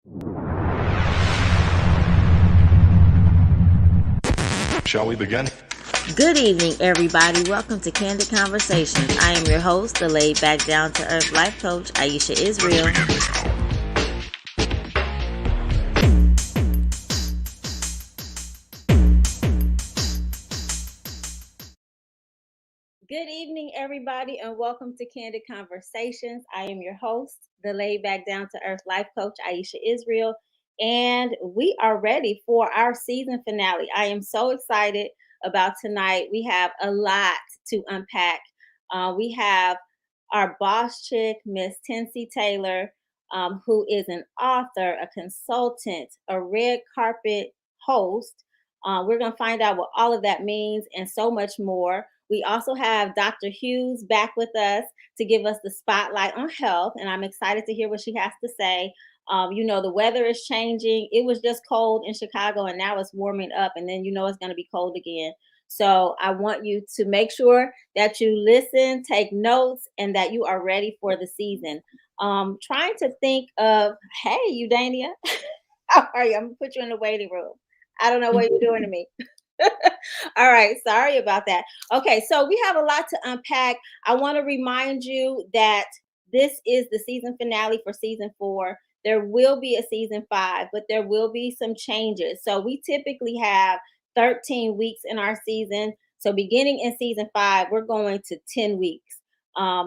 Shall we begin? Good evening, everybody. Welcome to Candid Conversations. I am your host, the laid back, down to earth life coach, Aisha Israel. Good evening, everybody, and welcome to Candid Conversations. I am your host, the laid back, down to earth life coach, Aisha Israel, and we are ready for our season finale. I am so excited about tonight. We have a lot to unpack. We have our boss chick, Miss Tensie Taylor, who is an author, a consultant, a red carpet host. We're going to find out what all of that means and so much more. We also have Dr. Hughes back with us to give us the spotlight on health, and I'm excited to hear what she has to say. The weather is changing. It was just cold in Chicago, and now it's warming up, and then it's going to be cold again. So I want you to make sure that you listen, take notes, and that you are ready for the season. Trying to think of, hey, Eudania, how are you? I'm going to put you in the waiting room. I don't know what you're doing to me. All right, sorry about that. Okay, so we have a lot to unpack. I want to remind you that this is the season finale for season 4. There will be a season 5, but there will be some changes. So we typically have 13 weeks in our season. So beginning in season 5, we're going to 10 weeks.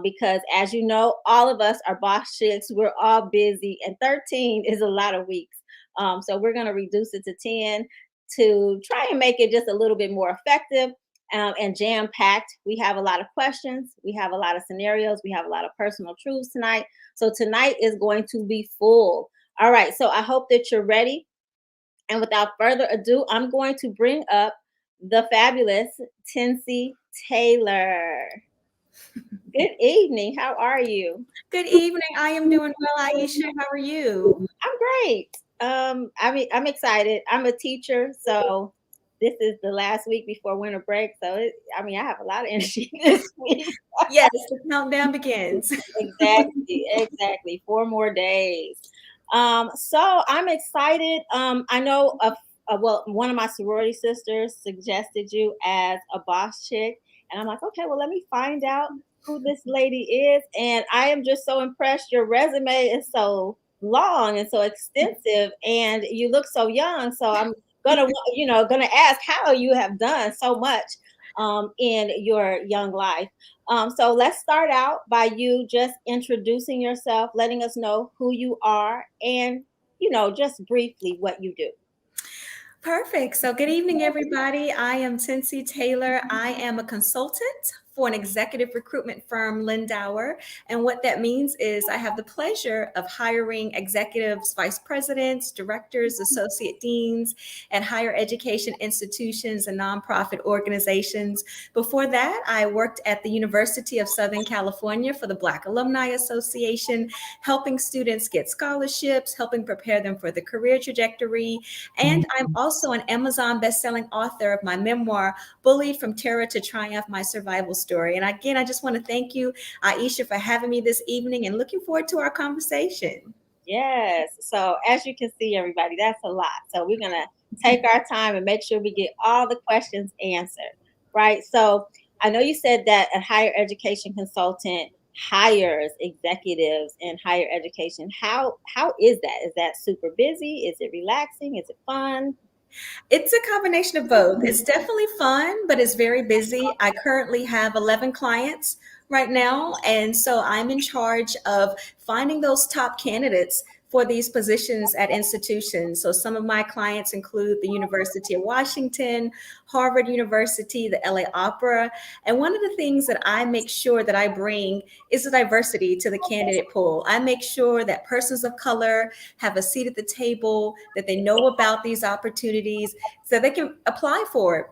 Because as you know, all of us are boss chicks. We're all busy, and 13 is a lot of weeks. So we're going to reduce it to 10 to try and make it just a little bit more effective and jam packed. We have a lot of questions. We have a lot of scenarios. We have a lot of personal truths tonight. So tonight is going to be full. All right. So I hope that you're ready. And without further ado, I'm going to bring up the fabulous Tensie Taylor. Good evening. How are you? Good evening. I am doing well, Aisha. How are you? I'm great. I'm excited. I'm a teacher, so this is the last week before winter break. So I have a lot of energy this week. Yes, the countdown begins. Exactly. 4 more days. So I'm excited. I know one of my sorority sisters suggested you as a boss chick, and I'm like, okay, well, let me find out who this lady is. And I am just so impressed. Your resume is so long and so extensive, and you look so young. So I'm gonna ask how you have done so much in your young life. So let's start out by you just introducing yourself, letting us know who you are, and just briefly what you do. Perfect. So good evening, everybody. I am Tensie Taylor. I am a consultant for an executive recruitment firm, Lindauer. And what that means is I have the pleasure of hiring executives, vice presidents, directors, associate deans at higher education institutions and nonprofit organizations. Before that, I worked at the University of Southern California for the Black Alumni Association, helping students get scholarships, helping prepare them for the career trajectory. And I'm also an Amazon bestselling author of my memoir, Bullied from Terror to Triumph, My Survival Story. And again, I just want to thank you, Aisha, for having me this evening and looking forward to our conversation. Yes. So as you can see, everybody, that's a lot. So we're going to take our time and make sure we get all the questions answered, right? So I know you said that a higher education consultant hires executives in higher education. How is that? Is that super busy? Is it relaxing? Is it fun? It's a combination of both. It's definitely fun, but it's very busy. I currently have 11 clients right now. And so I'm in charge of finding those top candidates for these positions at institutions. So some of my clients include the University of Washington, Harvard University, the LA Opera. And one of the things that I make sure that I bring is the diversity to the candidate pool. I make sure that persons of color have a seat at the table, that they know about these opportunities so they can apply for it.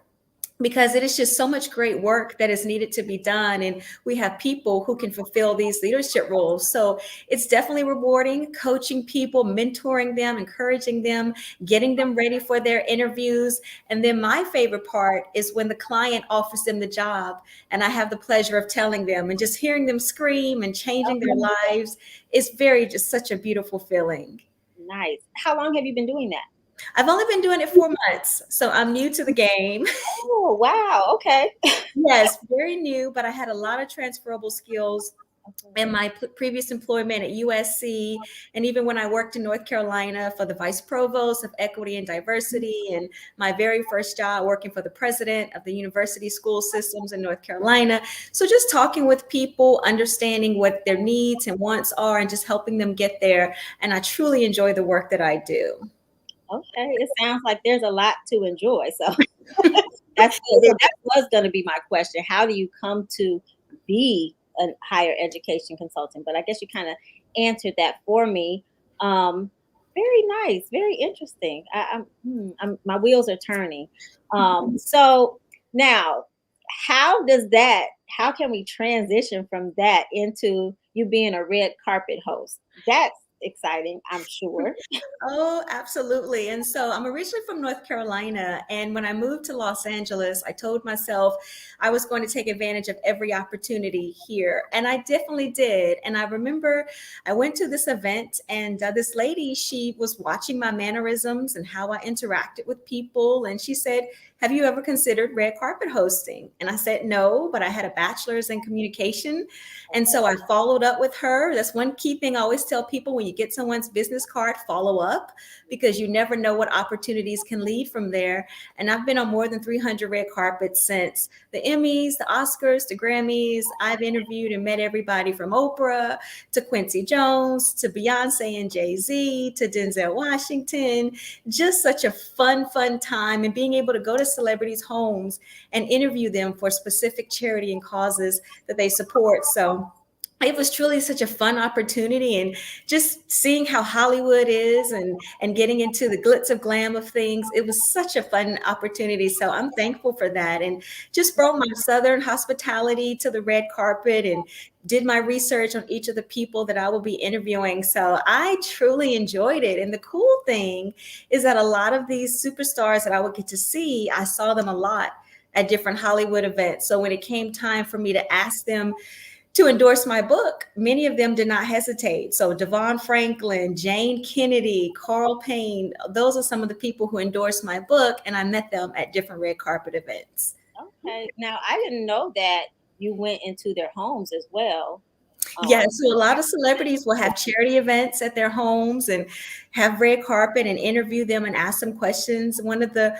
Because it is just so much great work that is needed to be done. And we have people who can fulfill these leadership roles. So it's definitely rewarding, coaching people, mentoring them, encouraging them, getting them ready for their interviews. And then my favorite part is when the client offers them the job and I have the pleasure of telling them and just hearing them scream and changing their lives. It's just such a beautiful feeling. Nice. How long have you been doing that? I've only been doing it 4 months, so I'm new to the game. Oh, wow. Okay. Yes, very new, but I had a lot of transferable skills in my previous employment at USC, and even when I worked in North Carolina for the vice provost of equity and diversity, and my very first job working for the president of the university school systems in North Carolina. So just talking with people, understanding what their needs and wants are, and just helping them get there. And I truly enjoy the work that I do. Okay. It sounds like there's a lot to enjoy. So that's good. So that was going to be my question. How do you come to be a higher education consultant? But I guess you kind of answered that for me. Um, Very nice, very interesting. My wheels are turning. So now, how can we transition from that into you being a red carpet host? That's exciting, I'm sure. Oh, absolutely. And so I'm originally from North Carolina. And when I moved to Los Angeles, I told myself I was going to take advantage of every opportunity here. And I definitely did. And I remember I went to this event, and this lady, she was watching my mannerisms and how I interacted with people. And she said, "Have you ever considered red carpet hosting?" And I said, "No, but I had a bachelor's in communication." And so I followed up with her. That's one key thing I always tell people: when you get someone's business card, follow up, because you never know what opportunities can lead from there. And I've been on more than 300 red carpets since the Emmys, the Oscars, the Grammys. I've interviewed and met everybody from Oprah to Quincy Jones to Beyonce and Jay-Z to Denzel Washington. Just such a fun time, and being able to go to celebrities' homes and interview them for specific charity and causes that they support. So it was truly such a fun opportunity, and just seeing how Hollywood is, and getting into the glitz of glam of things. It was such a fun opportunity. So I'm thankful for that, and just brought my Southern hospitality to the red carpet and did my research on each of the people that I will be interviewing. So I truly enjoyed it. And the cool thing is that a lot of these superstars that I would get to see, I saw them a lot at different Hollywood events. So when it came time for me to ask them to endorse my book, many of them did not hesitate. So Devon Franklin, Jane Kennedy, Carl Payne, those are some of the people who endorsed my book, and I met them at different red carpet events. Okay. Now I didn't know that you went into their homes as well. Yeah, Um, so a lot of celebrities will have charity events at their homes and have red carpet and interview them and ask them questions. One of the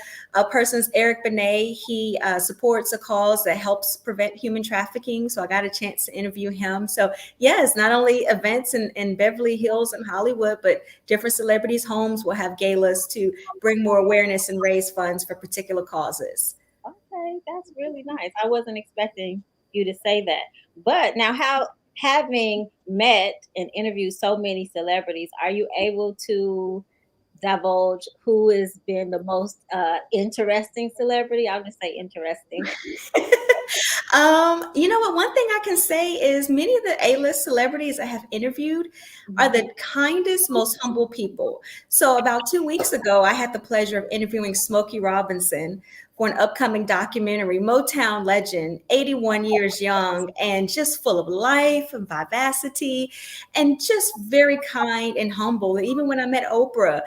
persons, Eric Benet, he supports a cause that helps prevent human trafficking. So I got a chance to interview him. So yes, not only events in Beverly Hills and Hollywood, but different celebrities' homes will have galas to bring more awareness and raise funds for particular causes. okay, that's really nice. I wasn't expecting you to say that. But now, how having met and interviewed so many celebrities, are you able to divulge who has been the most interesting celebrity? I'll just say interesting. You know what? One thing I can say is many of the A-list celebrities I have interviewed are Mhm. the kindest, most humble people. So about 2 weeks ago, I had the pleasure of interviewing Smokey Robinson for an upcoming documentary, Motown legend, 81 years young, and just full of life and vivacity, and just very kind and humble. And even when I met Oprah,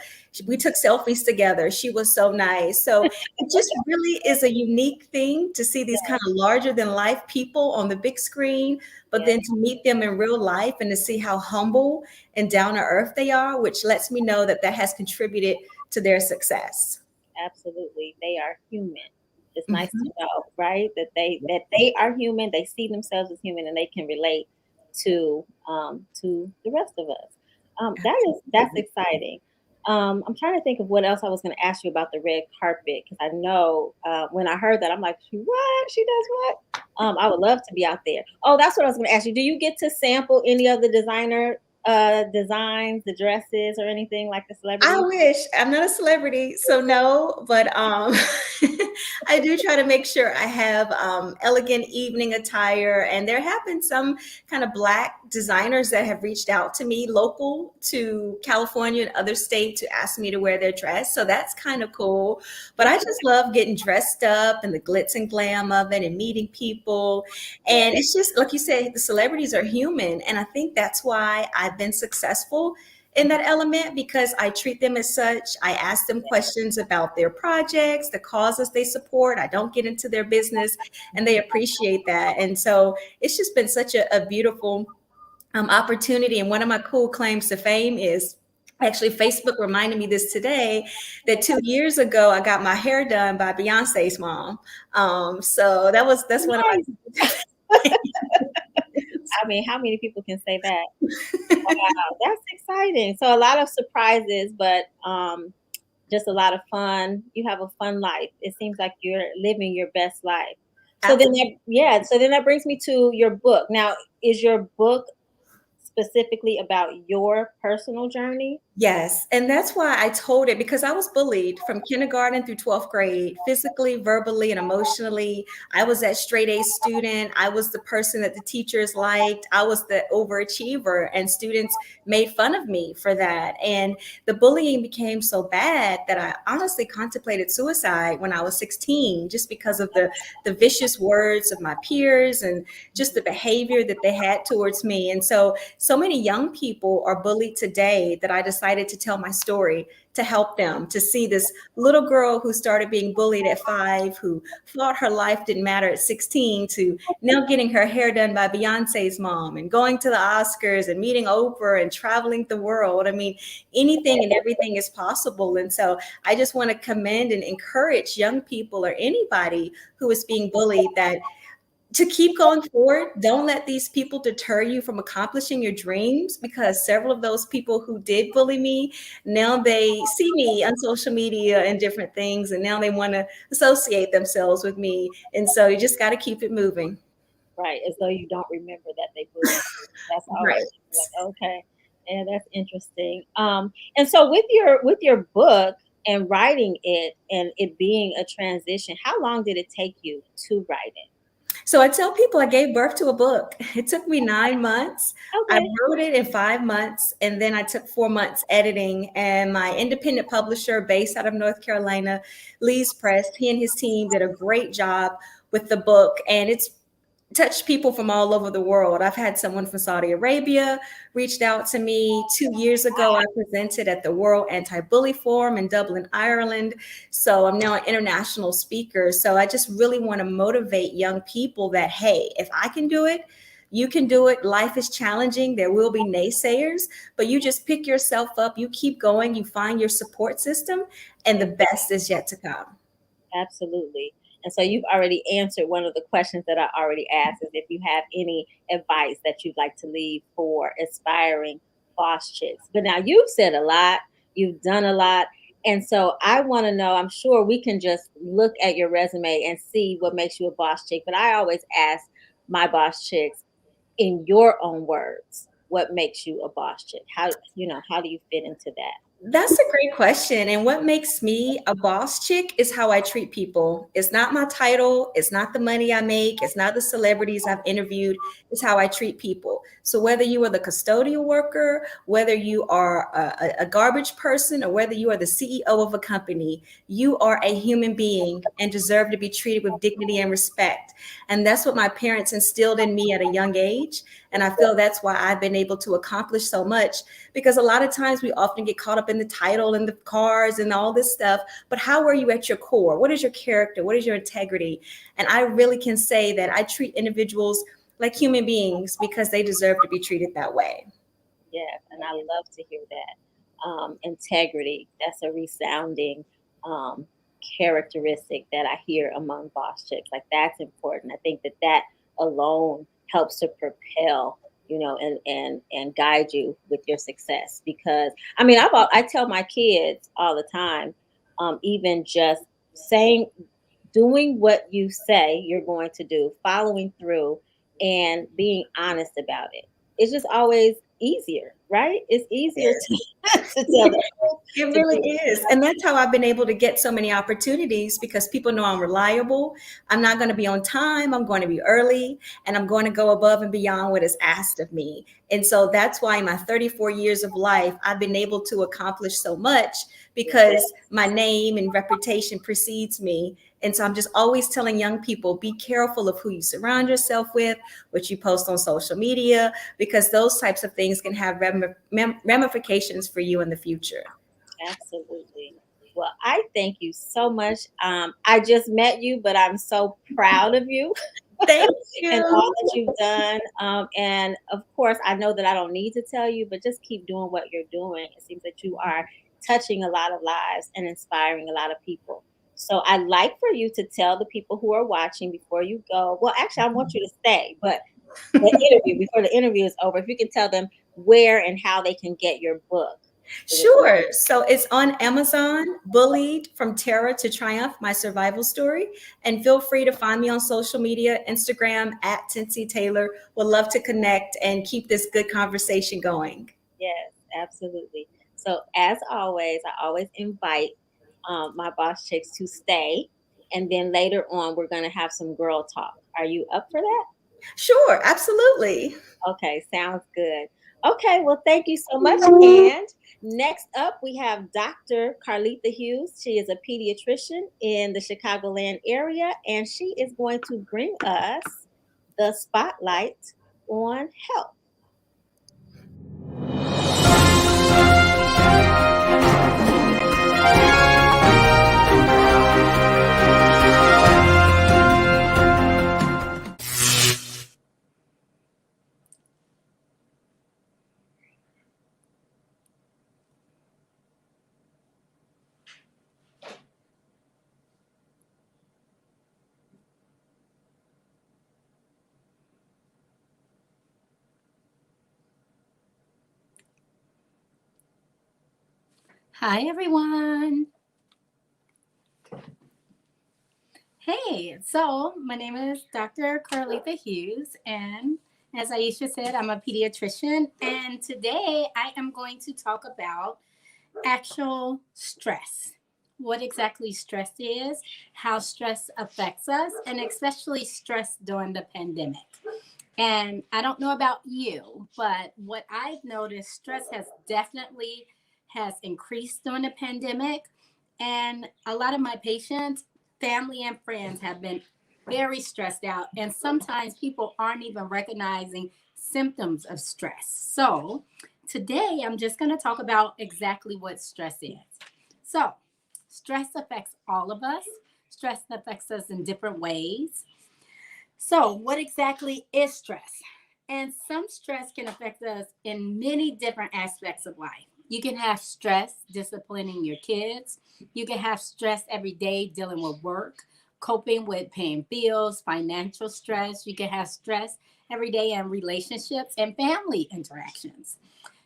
we took selfies together. She was so nice. So it just really is a unique thing to see these kind of larger than life people on the big screen, but Yeah, then to meet them in real life and to see how humble and down to earth they are, which lets me know that that has contributed to their success. absolutely. They are human. It's nice to Mhm. know, right? That they are human. They see themselves as human, and they can relate to the rest of us. That's Absolutely. exciting. I'm trying to think of what else I was going to ask you about the red carpet, because I know when I heard that, I'm like, what? She does what? I would love to be out there. Oh, that's what I was going to ask you. Do you get to sample any of the designer designs, the dresses, or anything like the I celebrities? wish. I'm not a celebrity, so no, but I do try to make sure I have elegant evening attire. And there have been some kind of Black designers that have reached out to me local to California and other states to ask me to wear their dress. So that's kind of cool. But I just love getting dressed up and the glitz and glam of it and meeting people. Yeah. And it's just, like you said, the celebrities are human. And I think that's why I've been successful in that element because I treat them as such. I ask them questions about their projects, the causes they support. I don't get into their business, and they appreciate that. And so it's just been such a beautiful opportunity. And one of my cool claims to fame is actually Facebook reminded me this today that 2 years ago I got my hair done by Beyonce's mom. So that's one of Nice. my I mean, how many people can say that? Wow, that's exciting. So a lot of surprises, but just a lot of fun. You have a fun life. It seems like you're living your best life. So then absolutely. that, yeah, so then that brings me to your book. Now, is your book specifically about your personal journey? Yes, and that's why I told it because I was bullied from kindergarten through 12th grade, physically, verbally, and emotionally. I was that straight A student. I was the person that the teachers liked. I was the overachiever, and students made fun of me for that. And the bullying became so bad that I honestly contemplated suicide when I was 16, just because of the vicious words of my peers and just the behavior that they had towards me. And so many young people are bullied today that I decided to tell my story to help them to see this little girl who started being bullied at 5, who thought her life didn't matter at 16, to now getting her hair done by Beyonce's mom and going to the Oscars and meeting Oprah and traveling the world. I mean, anything and everything is possible. And so I just want to commend and encourage young people or anybody who is being bullied that to keep going forward. Don't let these people deter you from accomplishing your dreams, because several of those people who did bully me, now they see me on social media and different things, and now they want to associate themselves with me. And so you just got to keep it moving. Right, as though you don't remember that they bullied you. That's always Right. like, okay, yeah, that's interesting. And so with your book and writing it and it being a transition, how long did it take you to write it? So I tell people I gave birth to a book. It took me 9 months. I Okay. wrote it in 5 months, and then I took 4 months editing. And my independent publisher, based out of North Carolina, Lee's Press, he and his team did a great job with the book. And it's touched people from all over the world. I've had someone from Saudi Arabia reached out to me. 2 years ago, I presented at the World Anti-Bully Forum in Dublin, Ireland. So I'm now an international speaker. So I just really want to motivate young people that, hey, if I can do it, you can do it. Life is challenging. There will be naysayers, but you just pick yourself up. You keep going. You find your support system, and the best is yet to come. Absolutely. And so you've already answered one of the questions that I already asked is if you have any advice that you'd like to leave for aspiring boss chicks. But now you've said a lot, you've done a lot. And so I want to know, I'm sure we can just look at your resume and see what makes you a boss chick. But I always ask my boss chicks in your own words, what makes you a boss chick? How do you fit into that? That's a great question. And what makes me a boss chick is how I treat people. It's not my title, it's not the money I make, it's not the celebrities I've interviewed, it's how I treat people. So whether you are the custodial worker, whether you are a garbage person, or whether you are the CEO of a company, you are a human being and deserve to be treated with dignity and respect. And that's what my parents instilled in me at a young age. And I feel that's why I've been able to accomplish so much, because a lot of times we often get caught up in the title and the cars and all this stuff. But how are you at your core? What is your character? What is your integrity? And I really can say that I treat individuals like human beings because they deserve to be treated that way. Yes, and I love to hear that. Integrity, that's a resounding um, characteristic that I hear among boss chicks. Like, that's important. I think that alone helps to propel, and guide you with your success. Because I mean, I tell my kids all the time, even just saying, doing what you say you're going to do, following through, and being honest about it. It's just always easier, right? It's easier to, to tell the truth It to really do. is. And that's how I've been able to get so many opportunities because people know I'm reliable. I'm not going to be on time. I'm going to be early and I'm going to go above and beyond what is asked of me. And so that's why in my 34 years of life, I've been able to accomplish so much Yes. because my name and reputation precedes me. And so I'm just always telling young people, be careful of who you surround yourself with, what you post on social media, because those types of things can have ramifications for you in the future. Absolutely. Well, I thank you so much. I just met you, but I'm so proud of you Thank and all you. that you've done. And of course, I know that I don't need to tell you, but just keep doing what you're doing. It seems that you are touching a lot of lives and inspiring a lot of people. So I'd like for you to tell the people who are watching before you go. Well, actually, I want you to stay, but before the interview is over, if you can tell them where and how they can get your book. Sure. So it's on Amazon, Bullied from Terror to Triumph, my survival story. And feel free to find me on social media, Instagram at Tensie Taylor. Would love to connect and keep this good conversation going. Yes, absolutely. So as always, I always invite my boss chicks to stay, and then later on we're gonna have some girl talk. Are you up for that? Sure, absolutely. Okay, sounds good. Okay, well, thank you so much. And next up, we have Dr. Carletha Hughes. She is a pediatrician in the Chicagoland area, and she is going to bring us the spotlight on health. Hi, everyone. Hey, so my name is Dr. Carletha Hughes, and as Aisha said, I'm a pediatrician, and today I am going to talk about actual stress. What exactly stress is, how stress affects us, and especially stress during the pandemic. And I don't know about you, but what I've noticed, stress has increased during the pandemic. And a lot of my patients, family and friends have been very stressed out. And sometimes people aren't even recognizing symptoms of stress. So today I'm just going to talk about exactly what stress is. So stress affects all of us. Stress affects us in different ways. So, what exactly is stress? And some stress can affect us in many different aspects of life. You can have stress disciplining your kids. You can have stress every day dealing with work, coping with paying bills, financial stress. You can have stress every day in relationships and family interactions.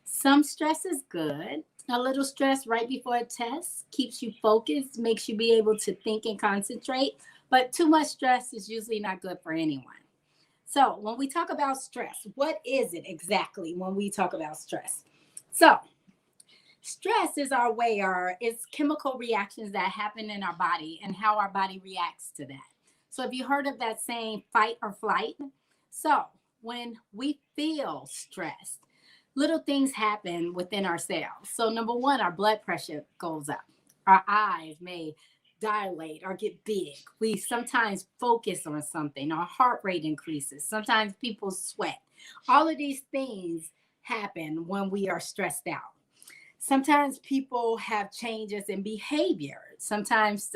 Some stress is good. A little stress right before a test keeps you focused, makes you be able to think and concentrate. But too much stress is usually not good for anyone. So, when we talk about stress, what is it exactly when we talk about stress? So, stress is our way, or it's chemical reactions that happen in our body and how our body reacts to that. So, have you heard of that saying fight or flight? So, when we feel stressed, little things happen within our cells. So, number one, our blood pressure goes up. Our eyes may dilate or get big. We sometimes focus on something. Our heart rate increases. Sometimes people sweat. All of these things happen when we are stressed out. Sometimes people have changes in behavior. Sometimes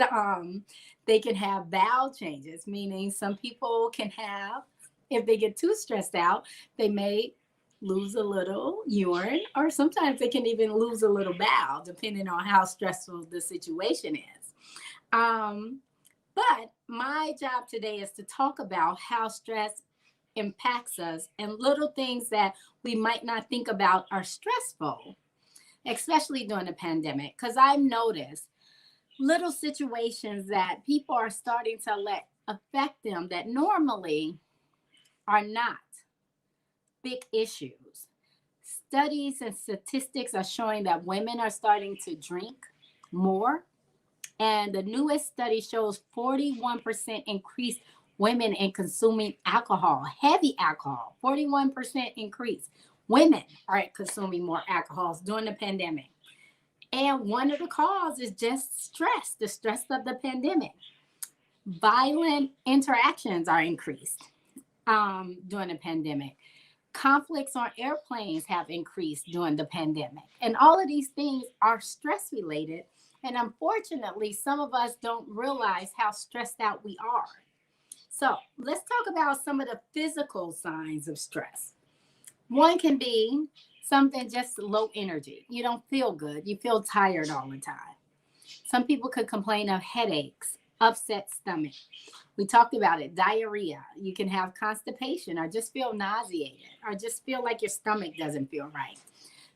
they can have bowel changes, meaning some people can have, if they get too stressed out, they may lose a little urine, or sometimes they can even lose a little bowel, depending on how stressful the situation is. Um, but my job today is to talk about how stress impacts us and little things that we might not think about are stressful, especially during the pandemic. Because I've noticed little situations that people are starting to let affect them that normally are not big issues studies and statistics are showing that women are starting to drink more. And the newest study shows 41% increased women in consuming alcohol, heavy alcohol, 41% increase. Women are consuming more alcohols during the pandemic. And one of the causes is just stress, the stress of the pandemic. Violent interactions are increased during the pandemic. Conflicts on airplanes have increased during the pandemic. And all of these things are stress related. And unfortunately, some of us don't realize how stressed out we are. So let's talk about some of the physical signs of stress. One can be something just low energy. You don't feel good. You feel tired all the time. Some people could complain of headaches, upset stomach. We talked about it, diarrhea. You can have constipation or just feel nauseated or just feel like your stomach doesn't feel right.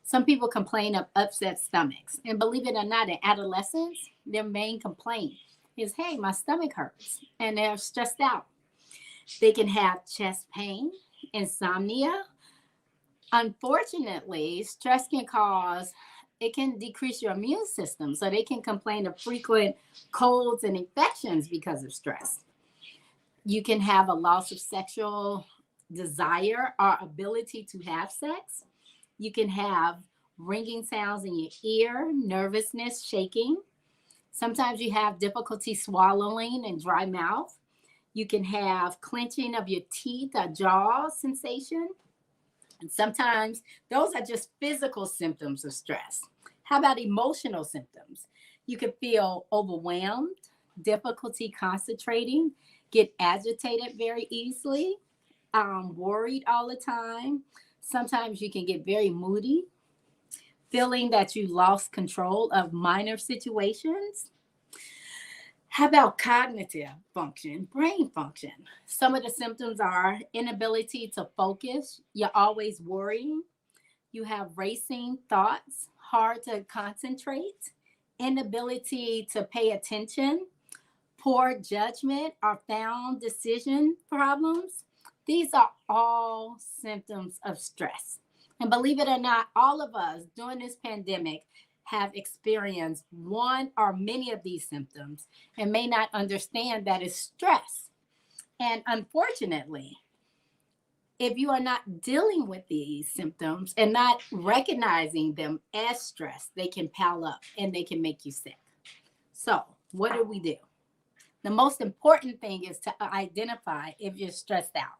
Some people complain of upset stomachs. And believe it or not, in adolescence, their main complaint is, hey, my stomach hurts. And they're stressed out. They can have chest pain, insomnia. Unfortunately, stress can decrease your immune system. So they can complain of frequent colds and infections because of stress. You can have a loss of sexual desire or ability to have sex. You can have ringing sounds in your ear, nervousness, shaking. Sometimes you have difficulty swallowing and dry mouth. You can have clenching of your teeth or jaw sensation. And sometimes those are just physical symptoms of stress. How about emotional symptoms? You could feel overwhelmed, difficulty concentrating, get agitated very easily, worried all the time. Sometimes you can get very moody, feeling that you lost control of minor situations. How about cognitive function, brain function? Some of the symptoms are inability to focus. You're always worrying. You have racing thoughts, hard to concentrate, inability to pay attention, poor judgment or found decision problems. These are all symptoms of stress. And believe it or not, all of us during this pandemic have experienced one or many of these symptoms and may not understand that it's stress. And unfortunately, if you are not dealing with these symptoms and not recognizing them as stress, they can pile up and they can make you sick. So what do? The most important thing is to identify if you're stressed out.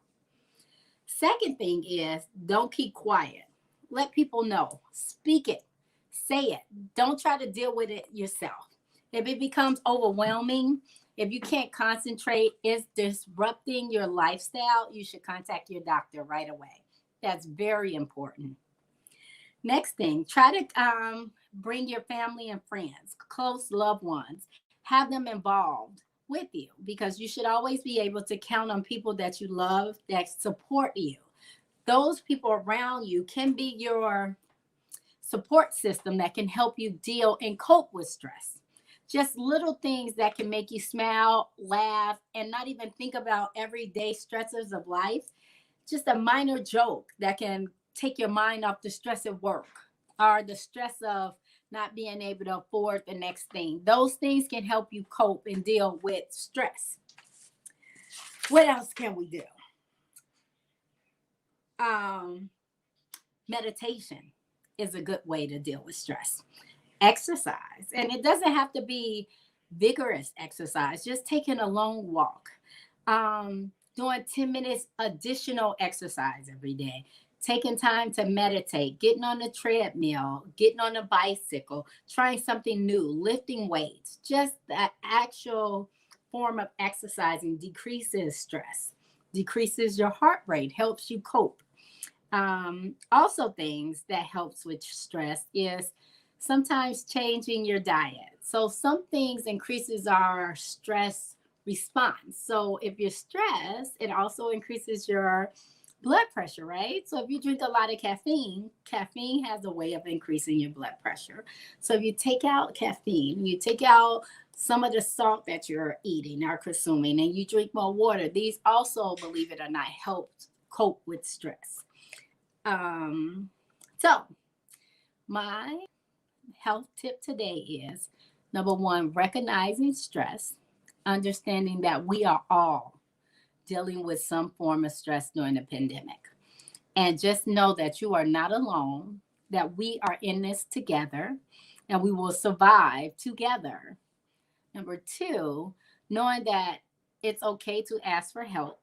Second thing is don't keep quiet. Let people know. Speak it. Say it. Don't try to deal with it yourself. If it becomes overwhelming, if you can't concentrate, it's disrupting your lifestyle, you should contact your doctor right away. That's very important. Next thing, try to bring your family and friends, close loved ones, have them involved with you because you should always be able to count on people that you love, that support you. Those people around you can be your support system that can help you deal and cope with stress. Just little things that can make you smile, laugh, and not even think about everyday stressors of life. Just a minor joke that can take your mind off the stress of work or the stress of not being able to afford the next thing. Those things can help you cope and deal with stress. What else can we do? Meditation is a good way to deal with stress. Exercise, and it doesn't have to be vigorous exercise, just taking a long walk, doing 10 minutes additional exercise every day, taking time to meditate, getting on the treadmill, getting on a bicycle, trying something new, lifting weights. Just that actual form of exercising decreases stress, decreases your heart rate, helps you cope. Also things that helps with stress is sometimes changing your diet. So some things increases our stress response. So if you're stressed, it also increases your blood pressure, right? So if you drink a lot of caffeine, caffeine has a way of increasing your blood pressure. So if you take out caffeine, you take out some of the salt that you're eating or consuming, and you drink more water, these also, believe it or not, help cope with stress. So, my health tip today is number one, recognizing stress, understanding that we are all dealing with some form of stress during the pandemic. And just know that you are not alone, that we are in this together, and we will survive together. Number two, knowing that it's okay to ask for help.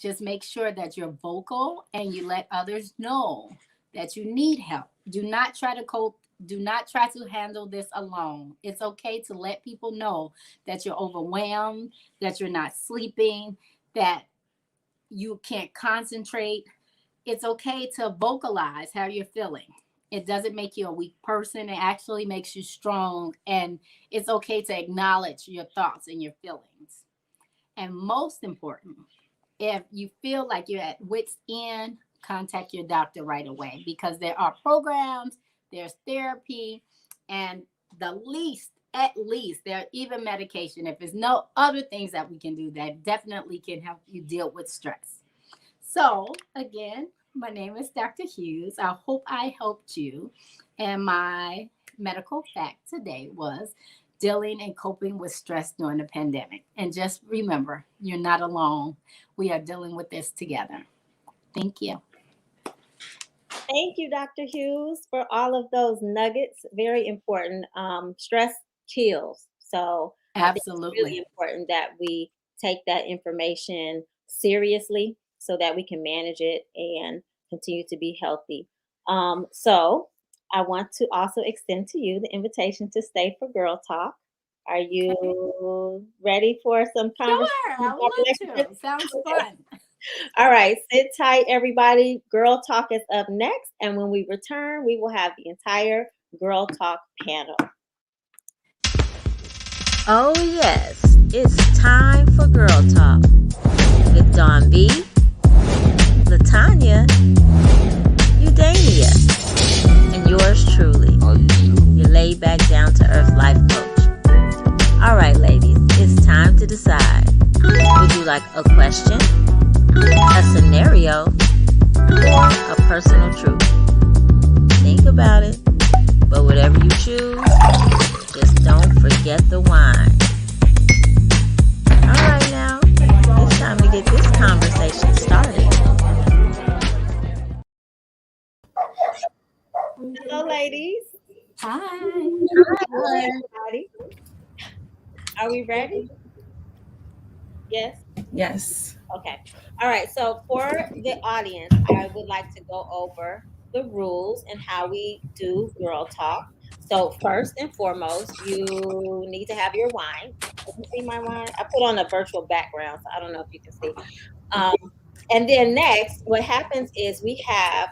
Just make sure that you're vocal and you let others know that you need help. Do not try to cope. Do not try to handle this alone. It's okay to let people know that you're overwhelmed, that you're not sleeping, that you can't concentrate. It's okay to vocalize how you're feeling. It doesn't make you a weak person. It actually makes you strong. And it's okay to acknowledge your thoughts and your feelings. And most important, if you feel like you're at wit's end, contact your doctor right away, because there are programs, there's therapy, and at least there are even medication. If there's no other things that we can do, that definitely can help you deal with stress. So again, my name is Dr. Hughes. I hope I helped you. And my medical fact today was dealing and coping with stress during the pandemic. And just remember, you're not alone. We are dealing with this together. Thank you. Thank you, Dr. Hughes, for all of those nuggets. Very important. Stress kills. So I think it's really Absolutely. important that we take that information seriously so that we can manage it and continue to be healthy. So I want to also extend to you the invitation to stay for Girl Talk. Are Okay. you ready for some conversation Sure, I would about love to. relationships? Sounds Okay. fun. All right, sit tight, everybody. Girl Talk is up next. And when we return, we will have the entire Girl Talk panel. Oh, yes, it's time for Girl Talk with Dawn B, Latanya, Udania, and yours truly, your laid back, down to earth life coach. All right, ladies, it's time to decide. Would you like a question, a scenario, or a personal truth? Think about it, but whatever you choose, just don't forget the wine. All right, now, it's time to get this conversation started. Hello, ladies. Hi. Hi, everybody. Are we ready? Yes? Yes. Okay. All right. So, for the audience, I would like to go over the rules and how we do Girl Talk. So, first and foremost, you need to have your wine. Can you see my wine? I put on a virtual background, so I don't know if you can see. Um, and then next, what happens is we have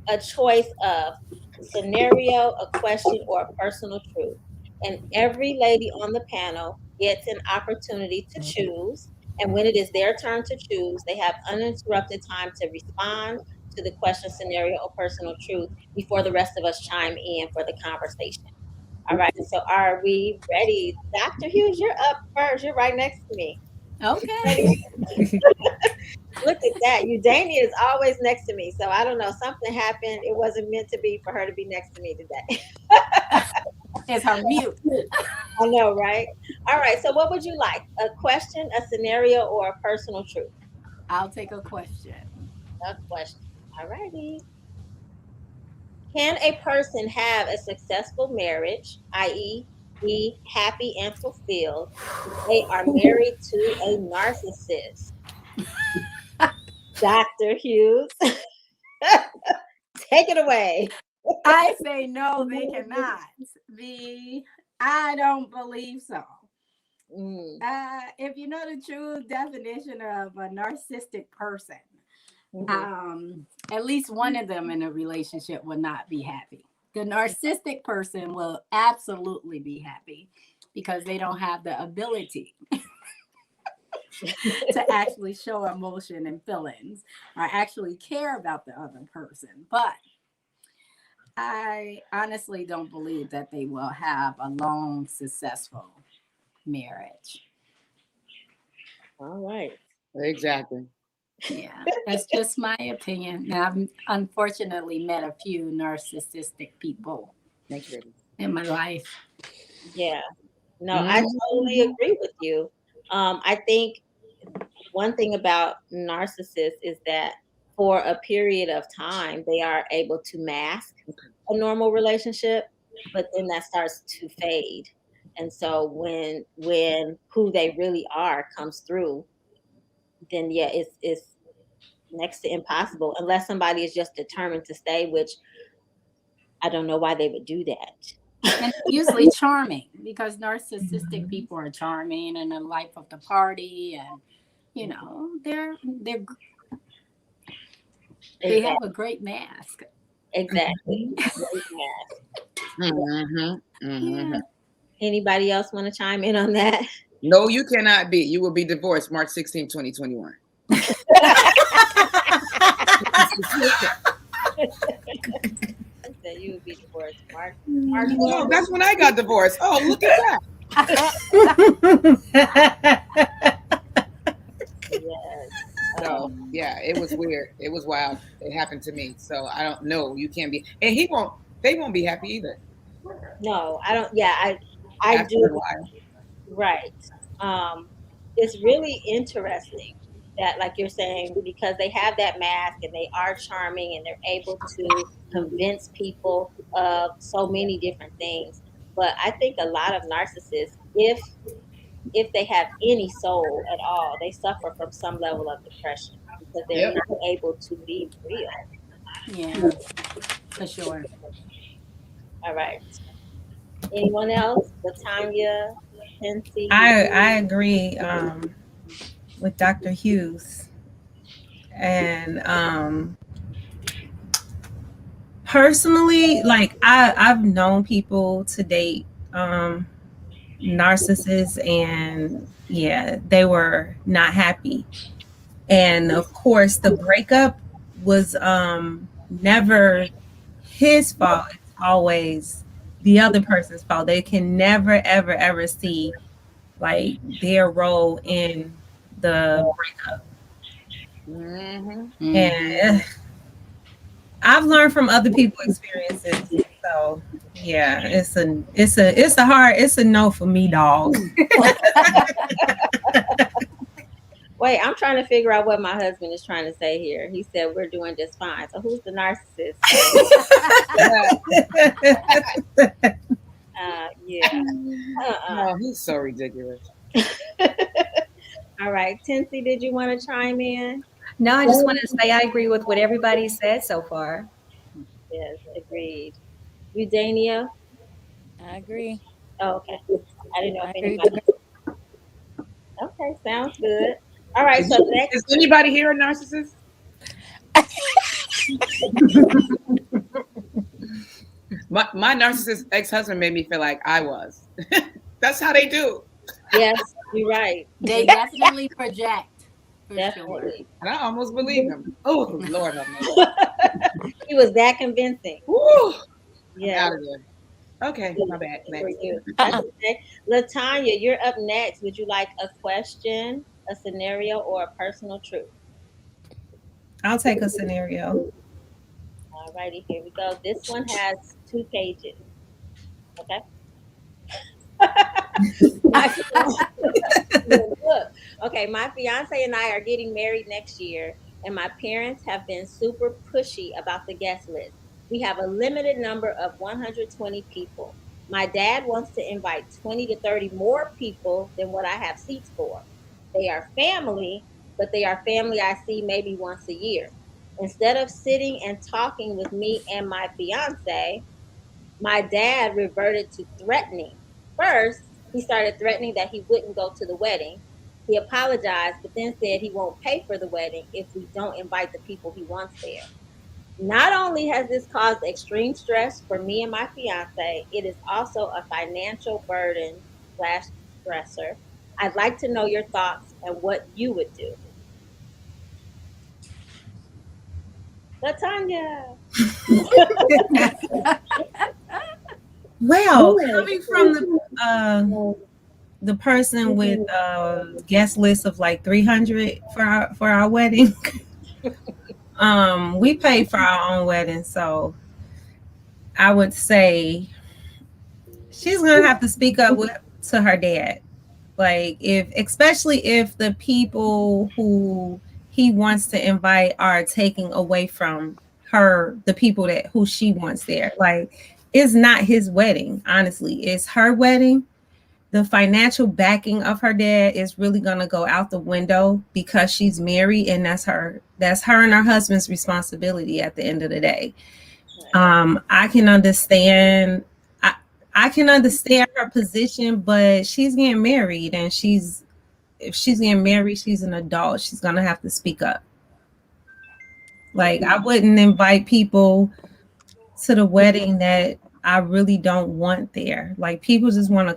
a choice of scenario, a question, or a personal truth. And every lady on the panel gets an opportunity to choose. And when it is their turn to choose, they have uninterrupted time to respond to the question, scenario, or personal truth before the rest of us chime in for the conversation. All right, so are we ready? Dr. Hughes, you're up first. You're right next to me. Okay. Ready? Look at that. Udania is always next to me. So I don't know. Something happened. It wasn't meant to be for her to be next to me today. It's her mute. I know, right? All right. So what would you like? A question, a scenario, or a personal truth? I'll take a question. A question. All righty. Can a person have a successful marriage, i.e., be happy and fulfilled, if they are married to a narcissist? Dr. Hughes, take it away. I say no, they cannot be. I don't believe so. Mm, If you know the true definition of a narcissistic person, mhm. at least one of them in a relationship will not be happy. The narcissistic person will absolutely be happy because they don't have the ability to actually show emotion and feelings or actually care about the other person. But I honestly don't believe that they will have a long, successful marriage. All right. Exactly. Yeah, that's just my opinion. Now, I've unfortunately met a few narcissistic people Thank you, baby. in my life. Yeah. No, I totally Mhm. agree with you. I think one thing about narcissists is that for a period of time, they are able to mask a normal relationship, but then that starts to fade. And so when who they really are comes through, then yeah, it's next to impossible unless somebody is just determined to stay, which I don't know why they would do that. And usually charming because narcissistic people are charming and the life of the party, and they have Exactly. a great mask. Exactly. Great math. Mhm. Yeah. Mhm. Anybody else want to chime in on that? No, you cannot be. You will be divorced March 16, 2021. So you would be divorced, Mark. Oh, that's when I got divorced. Oh, look at that. Yes. So yeah, it was weird. It was wild. It happened to me. So I don't know. You can't be, and he won't. They won't be happy either. No, I don't. Yeah, I After do. a while. Right. Um, it's really interesting that, like you're saying, because they have that mask and they are charming and they're able to convince people of so many different things. But I think a lot of narcissists, if they have any soul at all, they suffer from some level of depression because they're Yep. not able to be real. Yeah, for sure. All right. Anyone else? Latanya, Tensie? I agree with Dr. Hughes. And personally, like I've known people to date narcissists, and yeah, they were not happy. And of course, the breakup was never his fault. It's always the other person's fault. They can never, ever, ever see like their role in the breakup. Mm-hmm. And I've learned from other people's experiences. So yeah, it's a no for me, dog. Wait, I'm trying to figure out what my husband is trying to say here. He said we're doing just fine. So who's the narcissist? Yeah. No, he's so ridiculous. All right. Tensie, did you want to chime in? No, I just want to say I agree with what everybody said so far. Yes, agreed. Eudania? I agree. Oh, okay. I didn't know I if agree with anybody. Okay, sounds good. All right, so next. Is anybody here a narcissist? My narcissist ex-husband made me feel like I was. That's how they do. Yes, you're right. They definitely project. For sure. Definitely. And I almost believe him. Oh, Lord have mercy. He was that convincing. Woo! Yeah. Out of there. Okay, my bad. For Next. you. That's okay. Latanya, you're up next. Would you like a question, a scenario, or a personal truth? I'll take a scenario. All righty, here we go. This one has 2 pages. Okay. Look, okay, my fiance and I are getting married next year, and my parents have been super pushy about the guest list. We have a limited number of 120 people. My dad wants to invite 20 to 30 more people than what I have seats for. They are family, but they are family I see maybe once a year. Instead of sitting and talking with me and my fiance, my dad reverted to threatening. First, he started threatening that he wouldn't go to the wedding. He apologized, but then said he won't pay for the wedding if we don't invite the people he wants there. Not only has this caused extreme stress for me and my fiance, it is also a financial burden slash stressor. I'd like to know your thoughts and what you would do. Latanya. Well, coming from the person with a guest list of like 300 for our wedding. We paid for our own wedding, so I would say she's gonna have to speak up to her dad. Like, if especially if the people who he wants to invite are taking away from her, the people that who she wants there. Like, it's not his wedding, honestly. It's her wedding. The financial backing of her dad is really gonna go out the window because she's married, and that's her and her husband's responsibility at the end of the day. I can understand. I can understand her position, but she's getting married, and if she's getting married, she's an adult. She's gonna have to speak up. Like, I wouldn't invite people to the wedding that I really don't want there. Like, people just want to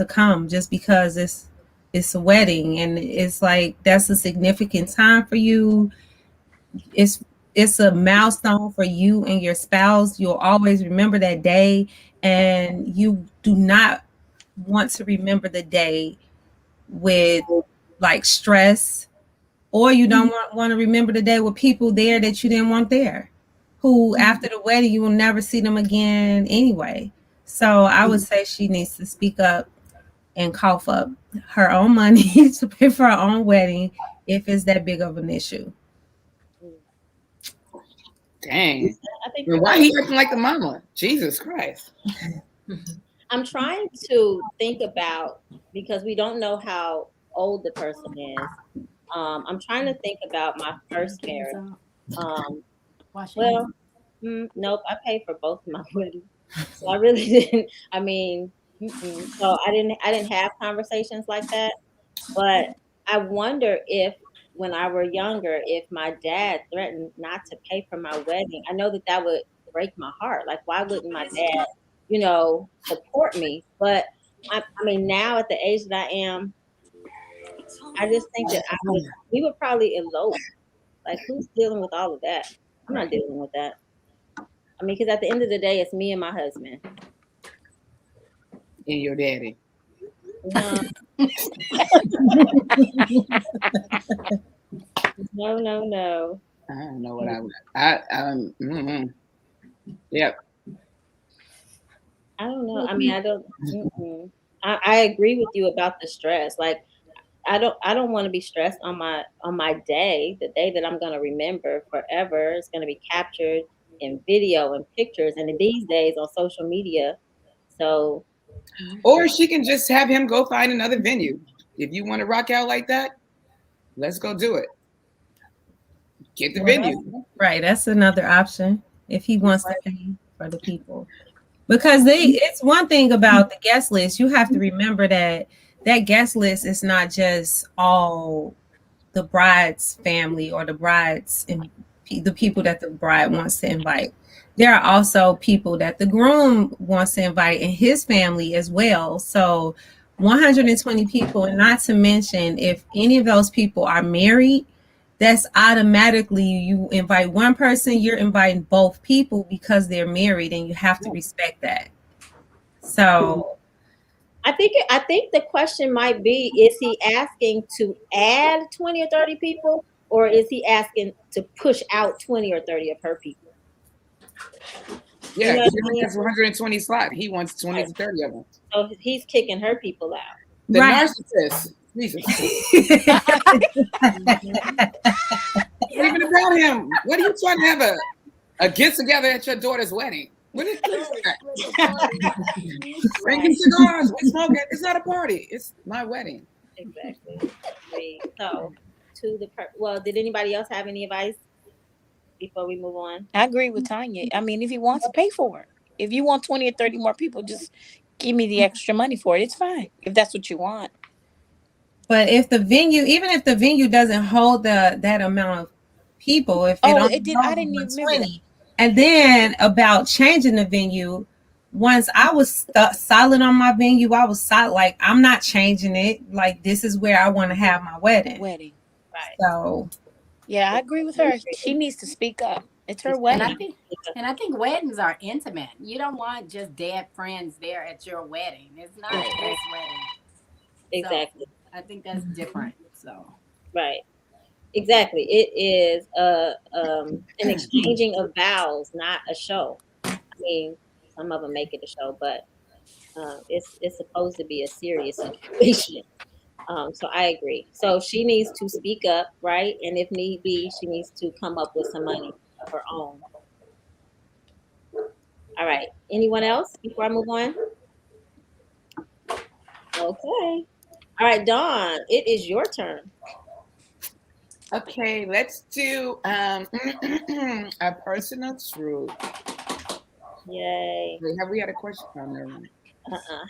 come just because it's a wedding, and it's like that's a significant time for you. It's a milestone for you and your spouse. You'll always remember that day, and you do not want to remember the day with like stress, or you don't want to remember the day with people there that you didn't want there, who after the wedding you will never see them again anyway. So I would say she needs to speak up and cough up her own money to pay for her own wedding if it's that big of an issue. Dang. I think Why he acting like the mama? Jesus Christ. I'm trying to think about, because we don't know how old the person is. I'm trying to think about my first marriage. Well, nope, I paid for both of my weddings, so I really didn't. I mean, so I didn't have conversations like that. But I wonder if, when I were younger, if my dad threatened not to pay for my wedding, I know that would break my heart. Like, why wouldn't my dad, support me? But I mean, now at the age that I am, I just think that we would probably elope. Like, who's dealing with all of that? I'm not dealing with that. I mean, because at the end of the day, it's me and my husband. And your daddy. No. No. I don't know what I would. Yep. I don't know. I mean, I don't. I agree with you about the stress. Like, I don't want to be stressed on my day, the day that I'm gonna remember forever. It's gonna be captured in video and pictures, and these days on social media. So, or she can just have him go find another venue. If you want to rock out like that, let's go do it. Get the venue. Right, that's another option if he wants to pay for the people. Because it's one thing about the guest list. You have to remember that guest list is not just all the bride's family or the bride's and the people that the bride wants to invite. There are also people that the groom wants to invite in his family as well. So 120 people, and not to mention if any of those people are married, that's automatically, you invite one person, you're inviting both people because they're married, and you have to respect that. So I think the question might be, is he asking to add 20 or 30 people, or is he asking to push out 20 or 30 of her people? Yeah, he has 120 slots. He wants 20 to 30 of them. So he's kicking her people out. The narcissist. Jesus. Not even about him. What are you trying to have a get together at your daughter's wedding? What is that? Drinking cigars, we smoking. It's not a party. It's my wedding. Exactly. So, did anybody else have any advice before we move on? I agree with Tanya. I mean, if he wants to pay for it, if you want 20 or 30 more people, just give me the extra money for it. It's fine if that's what you want. But even if the venue doesn't hold that amount of people, if I didn't even remember. And then about changing the venue, once I was solid on my venue, I was solid. Like, I'm not changing it. Like, this is where I want to have my wedding. Right. So, yeah, I agree with her. She needs to speak up. It's her wedding. And I think weddings are intimate. You don't want just dead friends there at your wedding. It's not his wedding. Exactly. So I think that's different. So Right. Exactly. It is an exchanging of vows, not a show. I mean, some of them make it a show, but it's supposed to be a serious situation. So I agree. So she needs to speak up, right? And if need be, she needs to come up with some money of her own. All right. Anyone else before I move on? Okay. All right, Dawn, it is your turn. Okay, let's do a personal truth. Yay. Wait, have we had a question? Oh, never mind.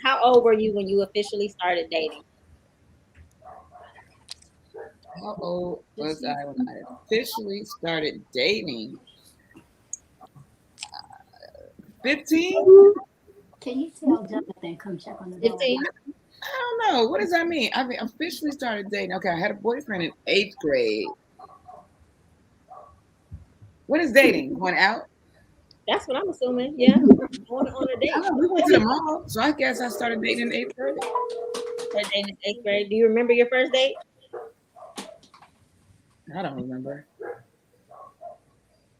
How old were you when you officially started dating? How old was I when I officially started dating? 15? can you tell Jonathan come check on the dog? 15? I don't know. What does that mean? I mean, officially started dating. Okay, I had a boyfriend in 8th grade. What is dating? Going out? That's what I'm assuming. Yeah. On a date. I don't know. We went to the mall, so I guess I started dating in 8th grade. Started dating in 8th grade. Do you remember your first date? I don't remember.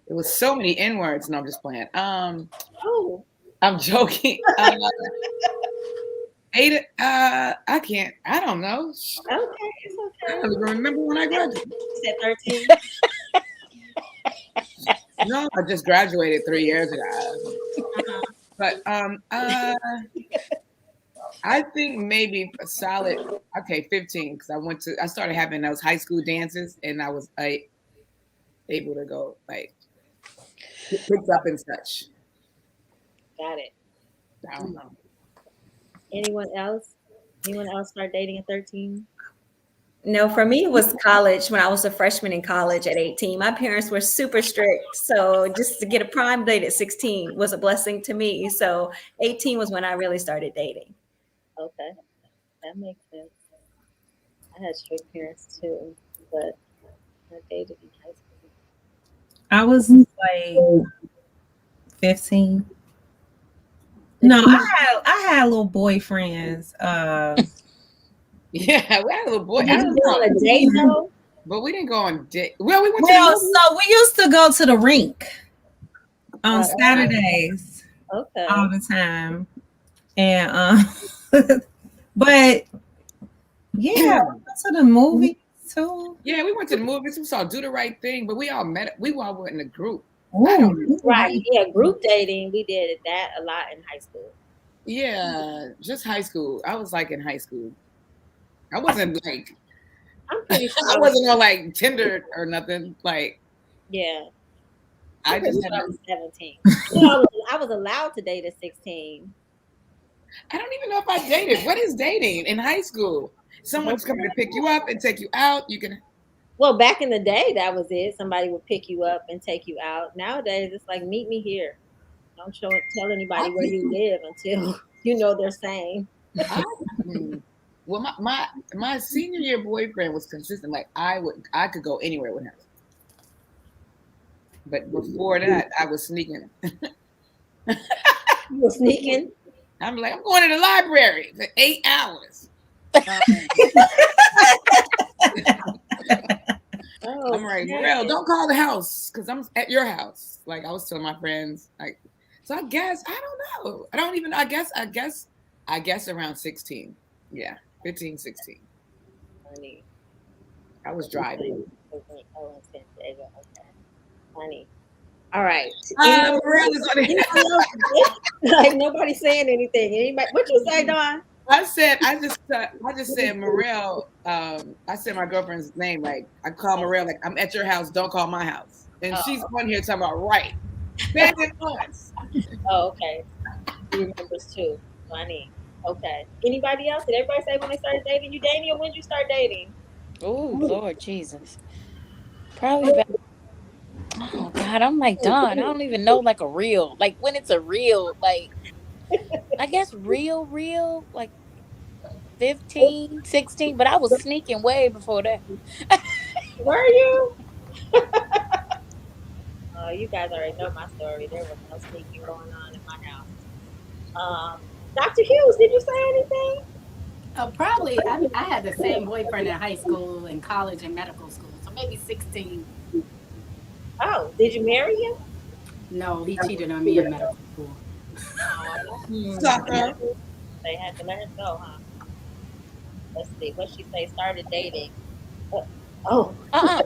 It was so many N words. No, I'm just playing. Oh. I'm joking. I can't. I don't know. Okay, it's I okay. don't even remember when I graduated. You said 13. No, I just graduated 3 years ago. Uh-huh. But I think maybe a solid 15 because I started having those high school dances and I was able to go like picked up and such. Got it. I don't know. Anyone else? Anyone else start dating at 13? No, for me, it was college when I was a freshman in college at 18. My parents were super strict. So just to get a prime date at 16 was a blessing to me. So 18 was when I really started dating. Okay. That makes sense. I had strict parents too, but I dated in high school. I was like 15. No, I had little boyfriends. Yeah, we had a little boy. Did you go on a date though? But we didn't go on date. Well, we went to Well, so we used to go to the rink on Saturdays Okay. all the time, and but yeah, we went to the movies too. Yeah, we went to the movies. We saw Do the Right Thing, but we all met. We all went in a group. Right. Yeah, group dating. We did that a lot in high school. Yeah, just high school. I was like in high school. I wasn't like. I'm pretty sure I wasn't on like Tinder or nothing. Like. Yeah. I just I was 17. I was allowed to date at 16. I don't even know if I dated. What is dating in high school? Someone's coming to pick you up and take you out. You can. Well, back in the day, that was it. Somebody would pick you up and take you out. Nowadays, it's like, meet me here. Don't tell anybody where you live until you know they're sane. Well, my senior year boyfriend was consistent. Like I could go anywhere with him. But before that, I was sneaking. You were sneaking? I'm like, I'm going to the library for 8 hours. I'm like, Real, don't call the house because I'm at your house. Like I was telling my friends, like, so I guess I don't know. I don't even. I guess around 16. Yeah, 15, 16. Funny. I was driving. Funny. All right. Like nobody's saying anything. Anybody? What you say, Dawn? I just said Morel. I said my girlfriend's name. Like I call Morel. Like I'm at your house. Don't call my house. And she's on here talking about right. Bad influence. Oh, okay. She remembers too. Funny. Okay. Anybody else? Did everybody say when they started dating? You dating or when did you start dating? Oh, Lord Jesus. Probably about, oh God, I'm like, Dawn, I don't even know like a real, like when it's a real, like, I guess real, like 15, 16, but I was sneaking way before that. Were you? You guys already know my story. There was no sneaking going on in my house. Dr. Hughes, did you say anything? Probably, I had the same boyfriend in high school and college and medical school, so maybe 16. Oh, did you marry him? No, he cheated on me in medical school. Oh, Sucker. they had to let her go, huh? Let's see. What she say? Started dating. Oh, Uh-uh.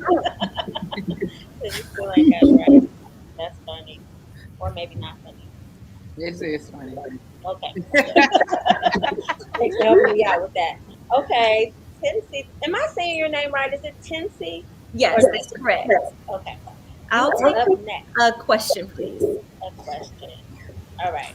you still ain't got it right. That's funny, or maybe not funny. This is funny. Okay, thanks for helping me out with that. Okay, Tensie. Am I saying your name right? Is it Tensie? Yes, that's correct. Okay. I'll You take are up next. a question, please. A question. All right.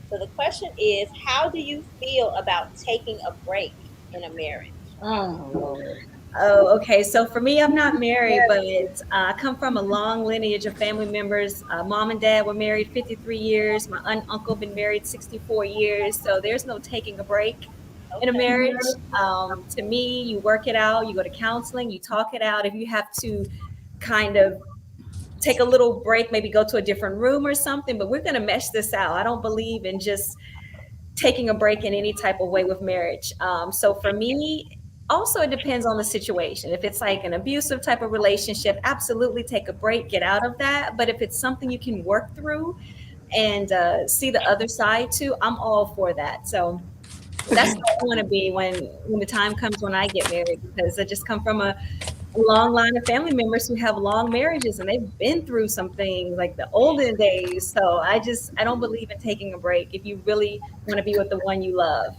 So the question is, how do you feel about taking a break in a marriage? Oh, Lord. Oh, okay. So for me, I'm not married, but I come from a long lineage of family members. Mom and dad were married 53 years. My uncle been married 64 years. So there's no taking a break in a Okay. marriage. To me, you work it out. You go to counseling. You talk it out. If you have to kind of take a little break, maybe go to a different room or something, but we're going to mesh this out. I don't believe in just taking a break in any type of way with marriage. So for me, also it depends on the situation. If it's like an abusive type of relationship, absolutely take a break, get out of that. But if it's something you can work through and see the other side too, I'm all for that. So that's what I want to be when the time comes when I get married, because I just come from a long line of family members who have long marriages and they've been through some things like the olden days. So I don't believe in taking a break if you really want to be with the one you love.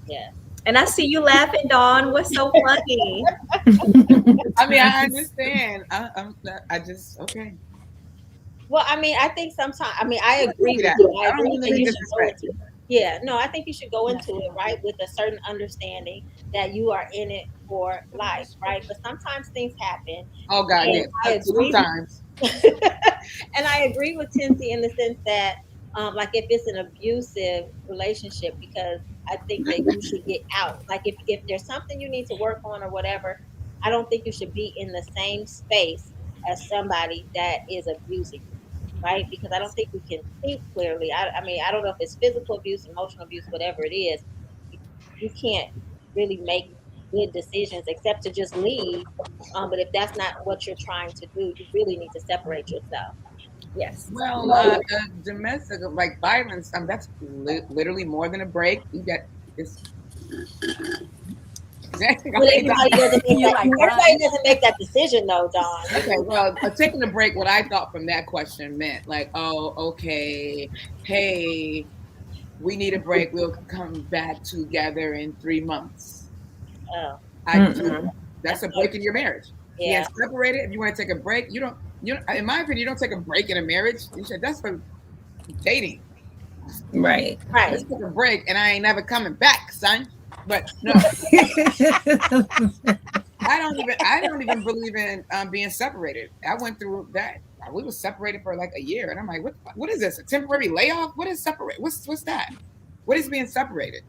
Yeah. And I see you laughing, Dawn. What's so funny? I mean, I understand. I just, okay. Well, I mean, I think sometimes, I mean, I agree with that. you. I I don't agree mean that any you should go disrespect. into it. Yeah, no, I think you should go into it, right, with a certain understanding that you are in it for life, right? But sometimes things happen. Oh, God, And yes. I agree. Sometimes. And I agree with Tensie in the sense that, like, if it's an abusive relationship, because I think that you should get out. Like, if there's something you need to work on or whatever, I don't think you should be in the same space as somebody that is abusing you, right? Because I don't think you can think clearly. I mean, I don't know if it's physical abuse, emotional abuse, whatever it is. You can't really make good decisions except to just leave. But if that's not what you're trying to do, you really need to separate yourself. Yes. Well, domestic, like violence, that's literally more than a break. You get this. Exactly. But everybody doesn't make You're that. like, Everybody doesn't make that decision, though, Dawn. Okay, well, taking a break, what I thought from that question meant like, oh, okay, hey, we need a break. We'll come back together in 3 months. Oh, That's a break in your marriage. yeah. Being separated, if you want to take a break, in my opinion, you don't take a break in a marriage. You should, that's for dating. Right. Right. Let's take a break, and I ain't never coming back, son. But no, I don't even believe in being separated. I went through that. We were separated for like a year, and I'm like, what is this? A temporary layoff? What is separate? What's that? What is being separated?